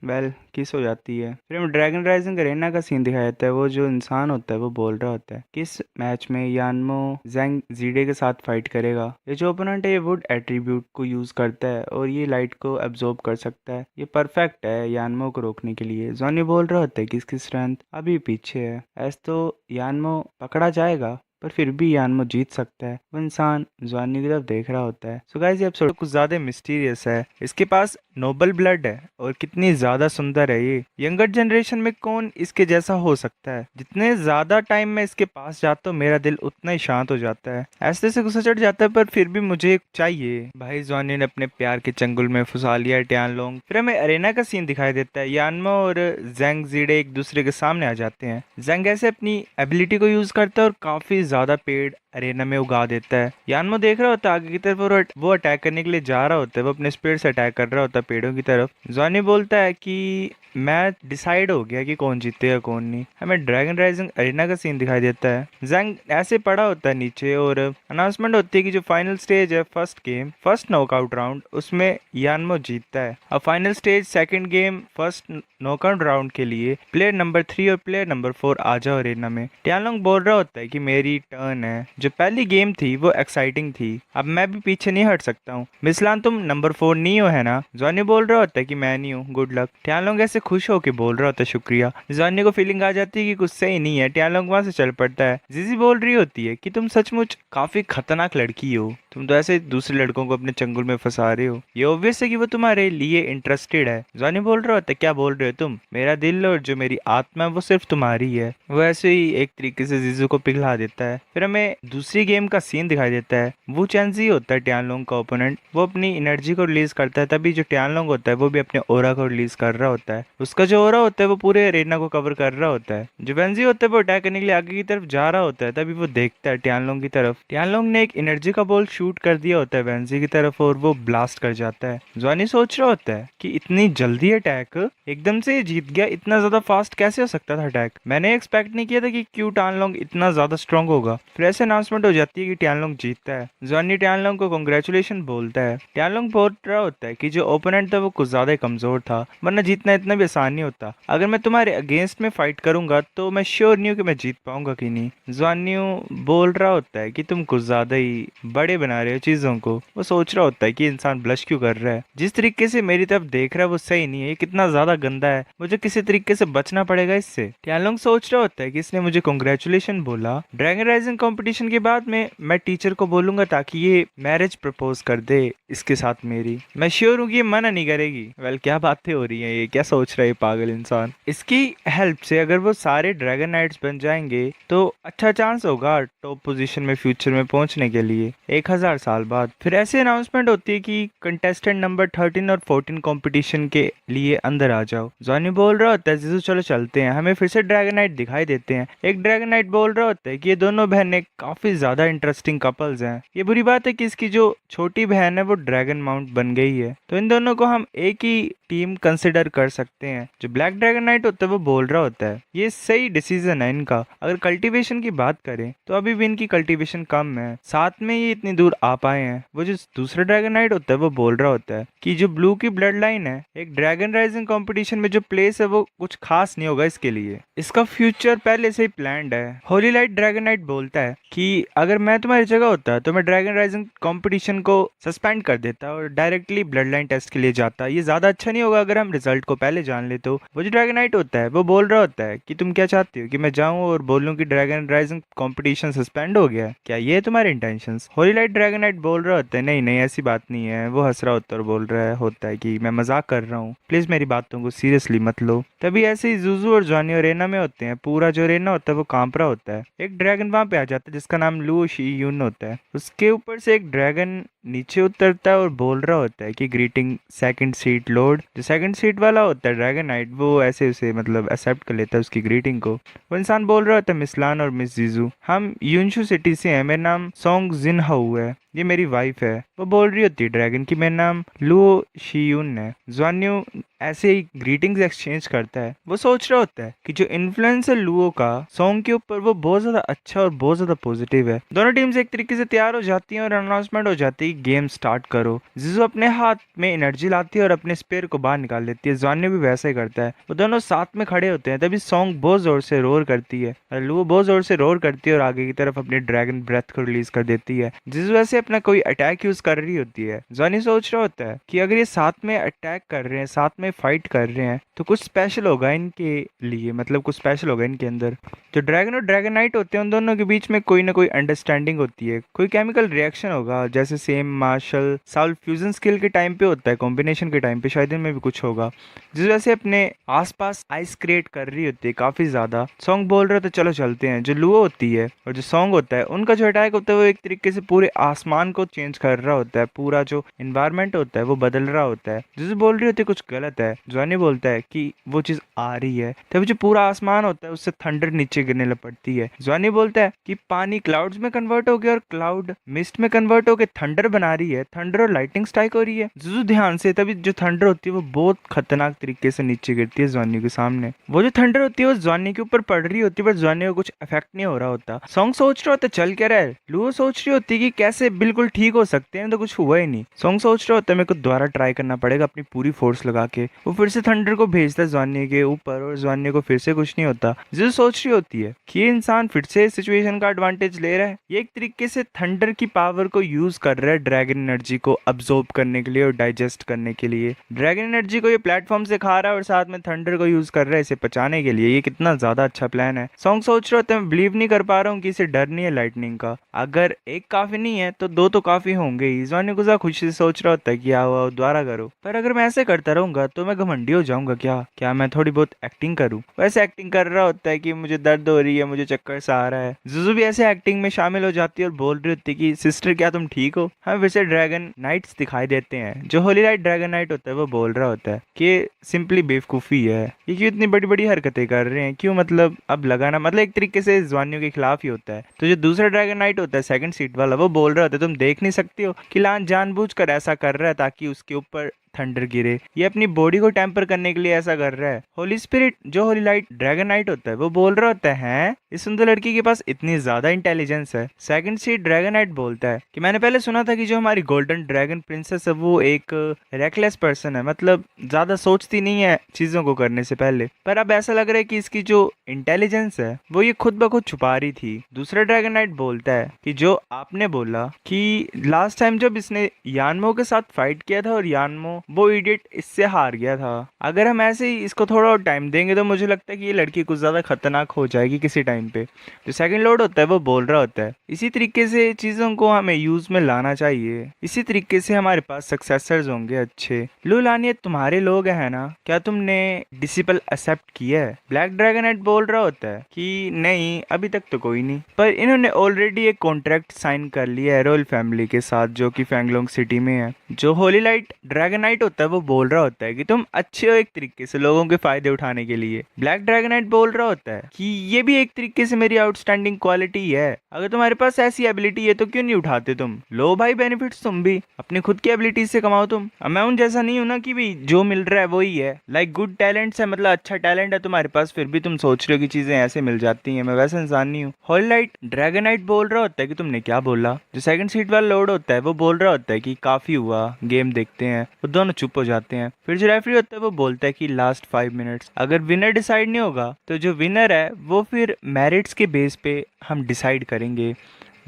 वेल किस हो जाती है। फिर हमें ड्रैगन राइजिंग अरेना का सीन दिखाया जाता है। वो जो इंसान होता है वो बोल रहा होता है कि इस मैच में यानमो जैंग जीडे के साथ फाइट करेगा। ये जो ओपोनेंट है ये वुड एट्रीब्यूट को यूज करता है और ये लाइट को एब्जॉर्ब कर सकता है। ये परफेक्ट है यानमो को रोकने के लिए। जॉनी बोल रहा होता है कि इसकी स्ट्रेंथ अभी पीछे है, ऐसे तो यानमो पकड़ा जाएगा पर फिर भी यानमो जीत सकता है। वो इंसान जॉनी की तरफ देख रहा होता है। सो गाइस ये एपिसोड कुछ ज्यादा मिस्टीरियस है। इसके पास नोबल ब्लड है और कितनी ज्यादा सुंदर है ये। यंगर जनरेशन में कौन इसके जैसा हो सकता है? जितने ज्यादा टाइम मैं इसके पास जाता हूँ मेरा दिल उतना ही शांत हो जाता है। ऐसे से गुस्सा चढ़ जाता है पर फिर भी मुझे चाहिए। भाई जॉनी ने अपने प्यार के चंगुल में फंसा लिया टियान लोंग। फिर हमें अरेना का सीन दिखाई देता है। यानमो और जैंग जीडे एक दूसरे के सामने आ जाते हैं। जैंग ऐसे अपनी एबिलिटी को यूज करता है और काफी ज्यादा पेड़ अरेना में उगा देता है। यानमो देख रहा होता है आगे की तरफ और वो अटैक करने के लिए जा रहा होता है। वो अपने स्पीड से अटैक कर रहा होता है पेड़ों की तरफ। जॉनी बोलता है कि मैं डिसाइड हो गया कि कौन जीतेगा कौन नहीं। हमें ड्रैगन राइजिंग अरेना का सीन दिखाई देता है। जैंग ऐसे पड़ा होता है नीचे और अनाउंसमेंट होती है कि जो फाइनल स्टेज है first game first knockout round उसमें यानमो जीतता है। अब final stage second game first knockout round के लिए प्लेयर नंबर 3 और प्लेयर नंबर 4 आ जाओ अरेना में। टियानलोंग बोल रहा होता है कि मेरी टर्न है। जो पहली गेम थी वो एक्साइटिंग थी, अब मैं भी पीछे नहीं हट सकता हूँ। मिसलान तुम नंबर 4 नहीं हो है ना? जॉनी बोल रहा होता है कि मैं नहीं हूँ, गुड लक। टियानलोंग ऐसे खुश होकर बोल रहा होता है शुक्रिया। जॉनी को फीलिंग आ जाती है कि कुछ सही नहीं है। टियानलोंग वहां से चल पड़ता है। जीजी बोल रही होती है कि तुम सचमुच काफी खतरनाक लड़की हो, तुम तो ऐसे दूसरे लड़कों को अपने चंगुल में फंसा रहे हो। ये ऑब्वियस है कि वो तुम्हारे लिए इंटरेस्टेड है। जॉनी बोल रहा होता है क्या बोल रहे हो तुम? मेरा दिल और जो मेरी आत्मा है वो सिर्फ तुम्हारी है। वो ऐसे ही एक तरीके से जीजू को पिघला देता है। फिर हमें दूसरी गेम का सीन दिखाई देता है। वो चैंजी होता है टियानलोंग का ओपोनेंट। वो अपनी एनर्जी को रिलीज करता है तभी जो टियानलोंग होता है वो भी अपने ओरा को रिलीज कर रहा होता है। उसका जो ओरा होता है वो पूरे एरेना को कवर कर रहा होता है। जो वेंजी होता है वो अटैक करने के लिए आगे की तरफ जा रहा होता है तभी वो देखता है टियानलोंग की तरफ। टियानलोंग ने एक एनर्जी का बॉल शूट कर दिया होता है वेंजी की तरफ और वो ब्लास्ट कर जाता है। जॉनी सोच रहा होता है कि इतनी जल्दी अटैक, एकदम से जीत गया, इतना ज्यादा फास्ट कैसे हो सकता था अटैक? मैंने एक्सपेक्ट नहीं किया था कि क्यों टियानलोंग इतना ज्यादा स्ट्रांग होगा। फिर ऐसे अनाउंसमेंट हो जाती है कि टियानलोंग जीतता है। जॉनी टियानलोंग को कांग्रेचुलेशन बोलता है। टियानलोंग बोल रहा होता है कि जो ओपोनेंट था वो कुछ ज्यादा कमजोर था, वरना जीतना इतना भी आसान नहीं होता। अगर मैं तुम्हारे अगेंस्ट में फाइट करूंगा तो मैं श्योर नहीं हूँ कि मैं जीत पाऊंगा कि नहीं। जॉनी बोल रहा होता है कि तुम कुछ ज्यादा ही बड़े बना रहे हो चीजों को। वो सोच रहा होता है कि इंसान ब्लश क्यों कर रहा है, जिस तरीके से मेरी तरफ देख रहा है वो सही नहीं है, ये कितना ज्यादा गंदा है, मुझे किसी तरीके से बचना पड़ेगा इससे। टियानलोंग सोच रहा होता है कि इसने मुझे कांग्रेचुलेशन बोला, ड्रैगन राइजिंग कंपटीशन के बाद में मैं टीचर को बोलूंगा ताकि ये मैरिज प्रपोज कर दे इसके साथ मेरी। मैं श्योर हूँ कि ये मना नहीं करेगी। वेल क्या बातें हो रही हैं, ये क्या सोच रहा है पागल इंसान। इसकी हेल्प से अगर वो सारे ड्रैगन नाइट्स बन जाएंगे तो अच्छा चांस होगा टॉप पोजीशन में फ्यूचर में पहुंचने के लिए। 1000 1000 साल बाद। फिर ऐसी अनाउंसमेंट होती है कि कंटेस्टेंट नंबर 13 और 14 कंपटीशन के लिए अंदर आ जाओ। जॉनी बोल रहा होता है जीजू चलो चलते हैं। हमें फिर से ड्रैगनाइट दिखाई देते हैं। एक ड्रैगनाइट बोल रहा होता है कि ये दोनों बहनें काफी ज्यादा इंटरेस्टिंग कपल्स हैं। ये बुरी बात है कि इसकी जो छोटी बहन है वो ड्रैगन माउंट बन गई है, तो इन दोनों को हम एक ही टीम कंसिडर कर सकते हैं। जो ब्लैक ड्रैगन नाइट होता है वो बोल रहा होता है ये सही डिसीजन है इनका। अगर कल्टीवेशन की बात करें तो अभी भी इनकी कल्टीवेशन कम है, साथ में ये इतनी दूर आ पाए हैं। वो जो दूसरा ड्रैगन नाइट होता है वो बोल रहा होता है कि जो ब्लू की ब्लड लाइन है, एक ड्रैगन राइजिंग कंपटीशन में जो प्लेस है वो कुछ खास नहीं होगा इसके लिए, इसका फ्यूचर पहले से ही प्लान्ड है। होली लाइट ड्रैगन नाइट बोलता है कि अगर मैं तुम्हारी जगह होता तो मैं ड्रैगन राइजिंग कंपटीशन को सस्पेंड कर देता और डायरेक्टली ब्लड लाइन टेस्ट के लिए जाता। ये ज्यादा अच्छा नहीं होगा अगर हम रिजल्ट को पहले जान ले तो। वो जो ड्रैगन नाइट होता है वो बोल रहा होता है कि तुम क्या चाहते हो कि मैं जाऊं और बोलूं कि ड्रैगन राइजिंग कंपटीशन सस्पेंड हो गया, क्या ये है तुम्हारे intentions? Holi light dragon night बोल रहा होता है नहीं नहीं ऐसी बात नहीं है। वो हंस रहा होता है और बोल रहा होता है कि मैं मजाक कर रहा हूँ, प्लीज मेरी बातों को सीरियसली मत लो। तभी ऐसे ही जुजू और जॉनी और रेना में होते हैं। पूरा जो रेना होता है वो कांप रहा होता है। एक ड्रैगन वहां पे आ जाता है जिसका नाम लू शी यून होता है। उसके ऊपर से एक ड्रैगन नीचे उतरता है और बोल रहा होता है कि ग्रीटिंग सेकंड सीट लॉर्ड। जो सेकंड सीट वाला होता है ड्रैगन नाइट वो ऐसे उसे मतलब एक्सेप्ट कर लेता है उसकी ग्रीटिंग को। वो इंसान बोल रहा होता है मिस लान और मिस जीजू, हम यूनशु सिटी से हैं, मेरा नाम सोंग जिन हाउ है, ये मेरी वाइफ है। वो बोल रही होती है ड्रैगन की मेरा नाम लुओ शियून है। ज्वान्यू ऐसे ही ग्रीटिंग्स एक्सचेंज करता है। वो सोच रहा होता है कि जो इन्फ्लुएंस है लुओ का सॉन्ग के ऊपर वो बहुत ज्यादा अच्छा और बहुत ज्यादा पॉजिटिव है। दोनों टीम्स एक तरीके से तैयार हो जाती हैं और अनाउंसमेंट हो जाती है गेम स्टार्ट करो। जीजू अपने हाथ में एनर्जी लाती है और अपने स्पेयर को बाहर निकाल लेती है। ज्वान्यू भी वैसा ही करता है। वो दोनों साथ में खड़े होते हैं। तभी सॉन्ग बहुत जोर से रोर करती है, लुओ बहुत जोर से रोर करती है और आगे की तरफ अपने ड्रैगन ब्रेथ को रिलीज कर देती है। जीजू ऐसे अपना कोई अटैक यूज कर रही होती है। जॉनी सोच रहा होता है कि अगर ये साथ में अटैक कर रहे हैं, साथ में फाइट कर रहे हैं तो कुछ स्पेशल होगा इनके लिए, मतलब कुछ स्पेशल होगा इनके अंदर। जो ड्रैगन और ड्रैगन नाइट होते हैं उन दोनों के बीच में कोई ना कोई अंडरस्टैंडिंग होती है, कोई केमिकल रिएक्शन होगा जैसे same martial soul fusion skill के टाइम पे होता है, कॉम्बिनेशन के टाइम पे शायद इनमें भी कुछ होगा। जिस वजह से अपने आसपास आइस क्रिएट कर रही होती है काफी ज्यादा। सॉन्ग बोल रहे होते चलो चलते हैं। जो लुओ होती है और जो सॉन्ग होता है उनका जो अटैक होता है वो एक तरीके से पूरे आसमान को चेंज कर रहा होता है, पूरा जो इन्वायरमेंट होता है वो बदल रहा होता है। जिसे बोल रही होती है कुछ गलत है। जॉनी बोलता है कि वो चीज आ रही है, तभी जो पूरा आसमान होता है उससे थंडर नीचे गिरने लग पड़ती है। जॉनी बोलता है कि पानी क्लाउड्स में कन्वर्ट हो गया और क्लाउड मिस्ट में कन्वर्ट होकर थंडर बना रही है, थंडर और लाइटिंग स्ट्राइक हो रही है। जुजू ध्यान से, तभी जो थंडर होती है वो बहुत खतरनाक तरीके से नीचे गिरती है जॉनी के सामने। वो जो थंडर होती है वो जॉनी के ऊपर पड़ रही होती है, पर जॉनी को कुछ इफेक्ट नहीं हो रहा होता। सॉन्ग सोच रहा होता है चल क्या रहा है। लुओ सोच रही होती है कि कैसे बिल्कुल ठीक हो सकते हैं, तो कुछ हुआ ही नहीं। सॉन्ग सोच रहा होता है मेरे को दोबारा ट्राई करना पड़ेगा अपनी पूरी फोर्स लगा के। वो फिर से थंडर को भेजता है जॉनी के ऊपर और जॉनी को फिर से कुछ नहीं होता। जो सोच रही होती है कि ये इंसान फिर से सिचुएशन का एडवांटेज ले रहा है, ये एक तरीके से थंडर की पावर को यूज कर रहा है ड्रैगन एनर्जी को अब्सॉर्ब करने के लिए और डाइजेस्ट करने के लिए। ड्रैगन एनर्जी को ये प्लेटफॉर्म से खा रहा है और साथ में थंडर को यूज कर रहा है इसे पचाने के लिए। ये कितना ज्यादा अच्छा प्लान है। सॉन्ग सोच रहा होता है मैं बिलीव नहीं कर पा रहा हूँ कि इसे डर नहीं है लाइटनिंग का, अगर एक काफी नहीं है तो दो तो काफी होंगे ही। जॉनी गुजा खुशी से सोच रहा होता है कि आओ दोबारा करो, पर अगर मैं ऐसे करता रहूंगा तो मैं घमंडी हो जाऊंगा। क्या मैं थोड़ी बहुत एक्टिंग करूं? वैसे एक्टिंग कर रहा होता है कि मुझे दर्द हो रही है, मुझे चक्कर सा आ रहा है। जुजू भी ऐसे एक्टिंग में शामिल हो जाती है और बोल रही होती है कि सिस्टर क्या तुम ठीक हो? हमें फिर से ड्रैगन नाइट्स दिखाई देते हैं। जो होली लाइट ड्रैगन नाइट होता है वो बोल रहा होता है कि सिंपली बेवकूफी है, ये क्यों इतनी बड़ी बड़ी हरकतें कर रहे हैं, क्यों मतलब अब लगाना, मतलब एक तरीके से जवानियों के खिलाफ ही होता है। तो जो दूसरा ड्रैगन नाइट होता है सेकंड सीट वाला, वो बोल रहा होता है तुम देख नहीं सकती हो कि लान जानबूझकर ऐसा कर रहा है ताकि उसके ऊपर थंडर गिरे, ये अपनी बॉडी को टेम्पर करने के लिए ऐसा कर रहा है। होली स्पिरिट जो होली लाइट ड्रैगन नाइट होता है वो बोल रहा होता है इस सुंदर लड़की के पास इतनी ज्यादा इंटेलिजेंस है। सेकंड सीट ड्रैगन नाइट बोलता है कि मैंने पहले सुना था कि जो हमारी गोल्डन ड्रैगन प्रिंसेस है वो एक रेकलेस पर्सन है, मतलब ज्यादा सोचती नहीं है चीजों को करने से पहले, पर अब ऐसा लग रहा है कि इसकी जो इंटेलिजेंस है वो ये खुद ब खुद छुपा रही थी। दूसरा ड्रैगन नाइट बोलता है कि जो आपने बोला कि लास्ट टाइम जब इसने यानमो के साथ फाइट किया था और यानमो वो इडियट इससे हार गया था। अगर हम ऐसे ही इसको थोड़ा और टाइम देंगे तो मुझे लगता है कि ये लड़की कुछ ज्यादा खतरनाक हो जाएगी किसी टाइम पे। जो सेकंड लॉर्ड होता है वो बोल रहा होता है, इसी तरीके से चीजों को हमें यूज में लाना चाहिए, इसी तरीके से हमारे पास सक्सेसर्स होंगे अच्छे। लो लानिया, तुम्हारे लोग हैं ना, क्या तुमने डिसिपल एक्सेप्ट किया है? ब्लैक ड्रैगन हेड बोल रहा होता है कि नहीं, अभी तक तो कोई नहीं, पर इन्होंने ऑलरेडी एक कॉन्ट्रैक्ट साइन कर लिया है रॉयल फैमिली के साथ जो कि फैंगलोंग सिटी में है। जो होली लाइट ड्रैगन नाइट होता है वो बोल रहा होता है कि तुम अच्छे हो एक तरीके से लोगों के फायदे उठाने के लिए। ब्लैक ड्रैगन नाइट बोल रहा होता है कि ये भी एक तरीके से मेरी आउटस्टैंडिंग क्वालिटी है, अगर तुम्हारे पास ऐसी एबिलिटी है तो क्यों नहीं उठाते तुम? लो भाई बेनिफिट्स तुम भी अपनी खुद की एबिलिटी से कमाओ तुम। अब मैं उन जैसा नहीं हूं ना कि भाई जो मिल रहा है वही है। लाइक गुड टैलेंट्स है, मतलब अच्छा टैलेंट है तुम्हारे पास, फिर भी तुम सोच रहे हो कि चीजें ऐसे मिल जाती हैं। मैं वैसा इंसान नहीं हूँ। होली लाइट ड्रैगन नाइट बोल रहा होता है कि तुमने क्या बोला? जो सेकंड सीट वाला लॉर्ड होता है वो बोल रहा होता है कि काफी हुआ, गेम देखते हैं। वो दोनों चुप हो जाते हैं। फिर जो रेफरी होता है वो बोलता है कि लास्ट 5 मिनट्स, अगर विनर डिसाइड नहीं होगा तो जो विनर है वो फिर मेरिट्स के बेस पे हम डिसाइड करेंगे।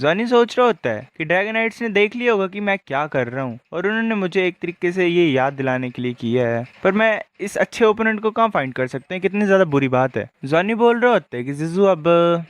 जॉनी सोच रहा होता है कि ड्रैगन नाइट्स ने देख लिया होगा कि मैं क्या कर रहा हूँ और उन्होंने मुझे एक तरीके से ये याद दिलाने के लिए किया है, पर मैं इस अच्छे ओपोनेंट को कहाँ फाइंड कर सकते हैं? कितनी ज्यादा बुरी बात है। जॉनी बोल रहा होता है कि जिजू अब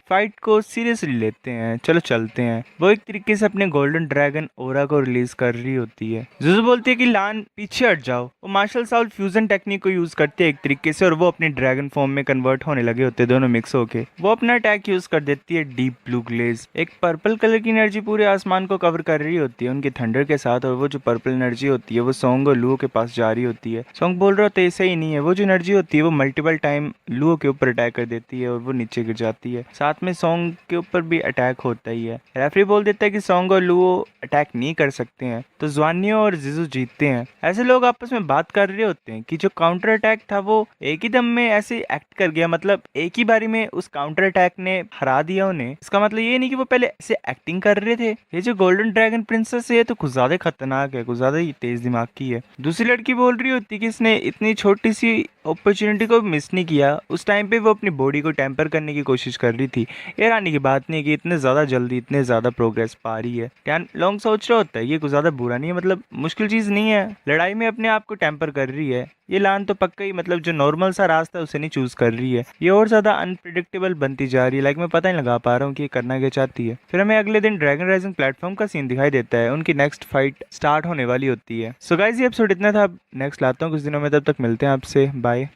फाइट को सीरियसली लेते हैं, चलो चलते हैं। वो एक तरीके से अपने गोल्डन ड्रैगन ओरा को रिलीज कर रही होती है। जिजू बोलती है कि लान पीछे हट जाओ। वो मार्शल साउल फ्यूजन टेक्निक को यूज करते हैं एक तरीके से और वो अपने ड्रैगन फॉर्म में कन्वर्ट होने लगे होते हैं, दोनों मिक्स होके। वो अपना अटैक यूज कर देती है डीप ब्लू ग्लेज। एक पर्पल कलर की एनर्जी पूरे आसमान को कवर कर रही होती है उनके थंडर के साथ, और वो जो पर्पल एनर्जी होती है वो सॉन्ग और लुओ के पास जा रही होती है। सॉन्ग बोल रहा होता है ऐसा ही नहीं है, वो जो एनर्जी होती है वो मल्टीपल टाइम लुओ के ऊपर अटैक कर देती है और वो नीचे गिर जाती है। साथ में सॉन्ग के ऊपर भी अटैक होता ही है। रेफरी बोल देता है कि सॉन्ग और लुओ अटैक नहीं कर सकते हैं, तो ज्वानियो और जिजू जीतते हैं। ऐसे लोग आपस में बात कर रहे होते हैं कि जो काउंटर अटैक था वो एक ही दम में ऐसे एक्ट कर गया, मतलब एक ही बारी में उस काउंटर अटैक ने हरा दिया उन्हें। इसका मतलब ये नहीं कि वो पहले ऐसे एक्टिंग कर रहे थे। ये जो गोल्डन ड्रैगन प्रिंसेस है तो कुछ ज्यादा खतरनाक है, कुछ ज्यादा ही तेज दिमाग की है। दूसरी लड़की बोल रही होती है कि इसने इतनी छोटी सी अपॉर्चुनिटी को मिस नहीं किया। उस टाइम पे वो अपनी बॉडी को टेम्पर करने की कोशिश कर रही थी। ये रानी की बात नहीं है कि इतने ज्यादा जल्दी इतने ज्यादा प्रोग्रेस पा रही है। टैन लॉन्ग सोच रहा होता है ये कुछ ज्यादा बुरा नहीं है, मतलब मुश्किल चीज नहीं है। लड़ाई में अपने आप को टेम्पर कर रही है। ये लान तो पक्का ही मतलब जो नॉर्मल सा रास्ता है उसे नहीं चूज कर रही है। ये और ज्यादा अनप्रिडिक्टेबल बनती जा रही है। लाइक मैं पता नहीं लगा पा रहा हूँ कि ये करना क्या चाहती है। फिर हमें अगले दिन ड्रैगन राइजिंग प्लेटफॉर्म का सीन दिखाई देता है। उनकी नेक्स्ट फाइट स्टार्ट होने वाली होती है। सो गाइस ये एपिसोड इतना था। नेक्स्ट लाता हूँ कुछ दिनों में, तब तक मिलते हैं आपसे। बाय।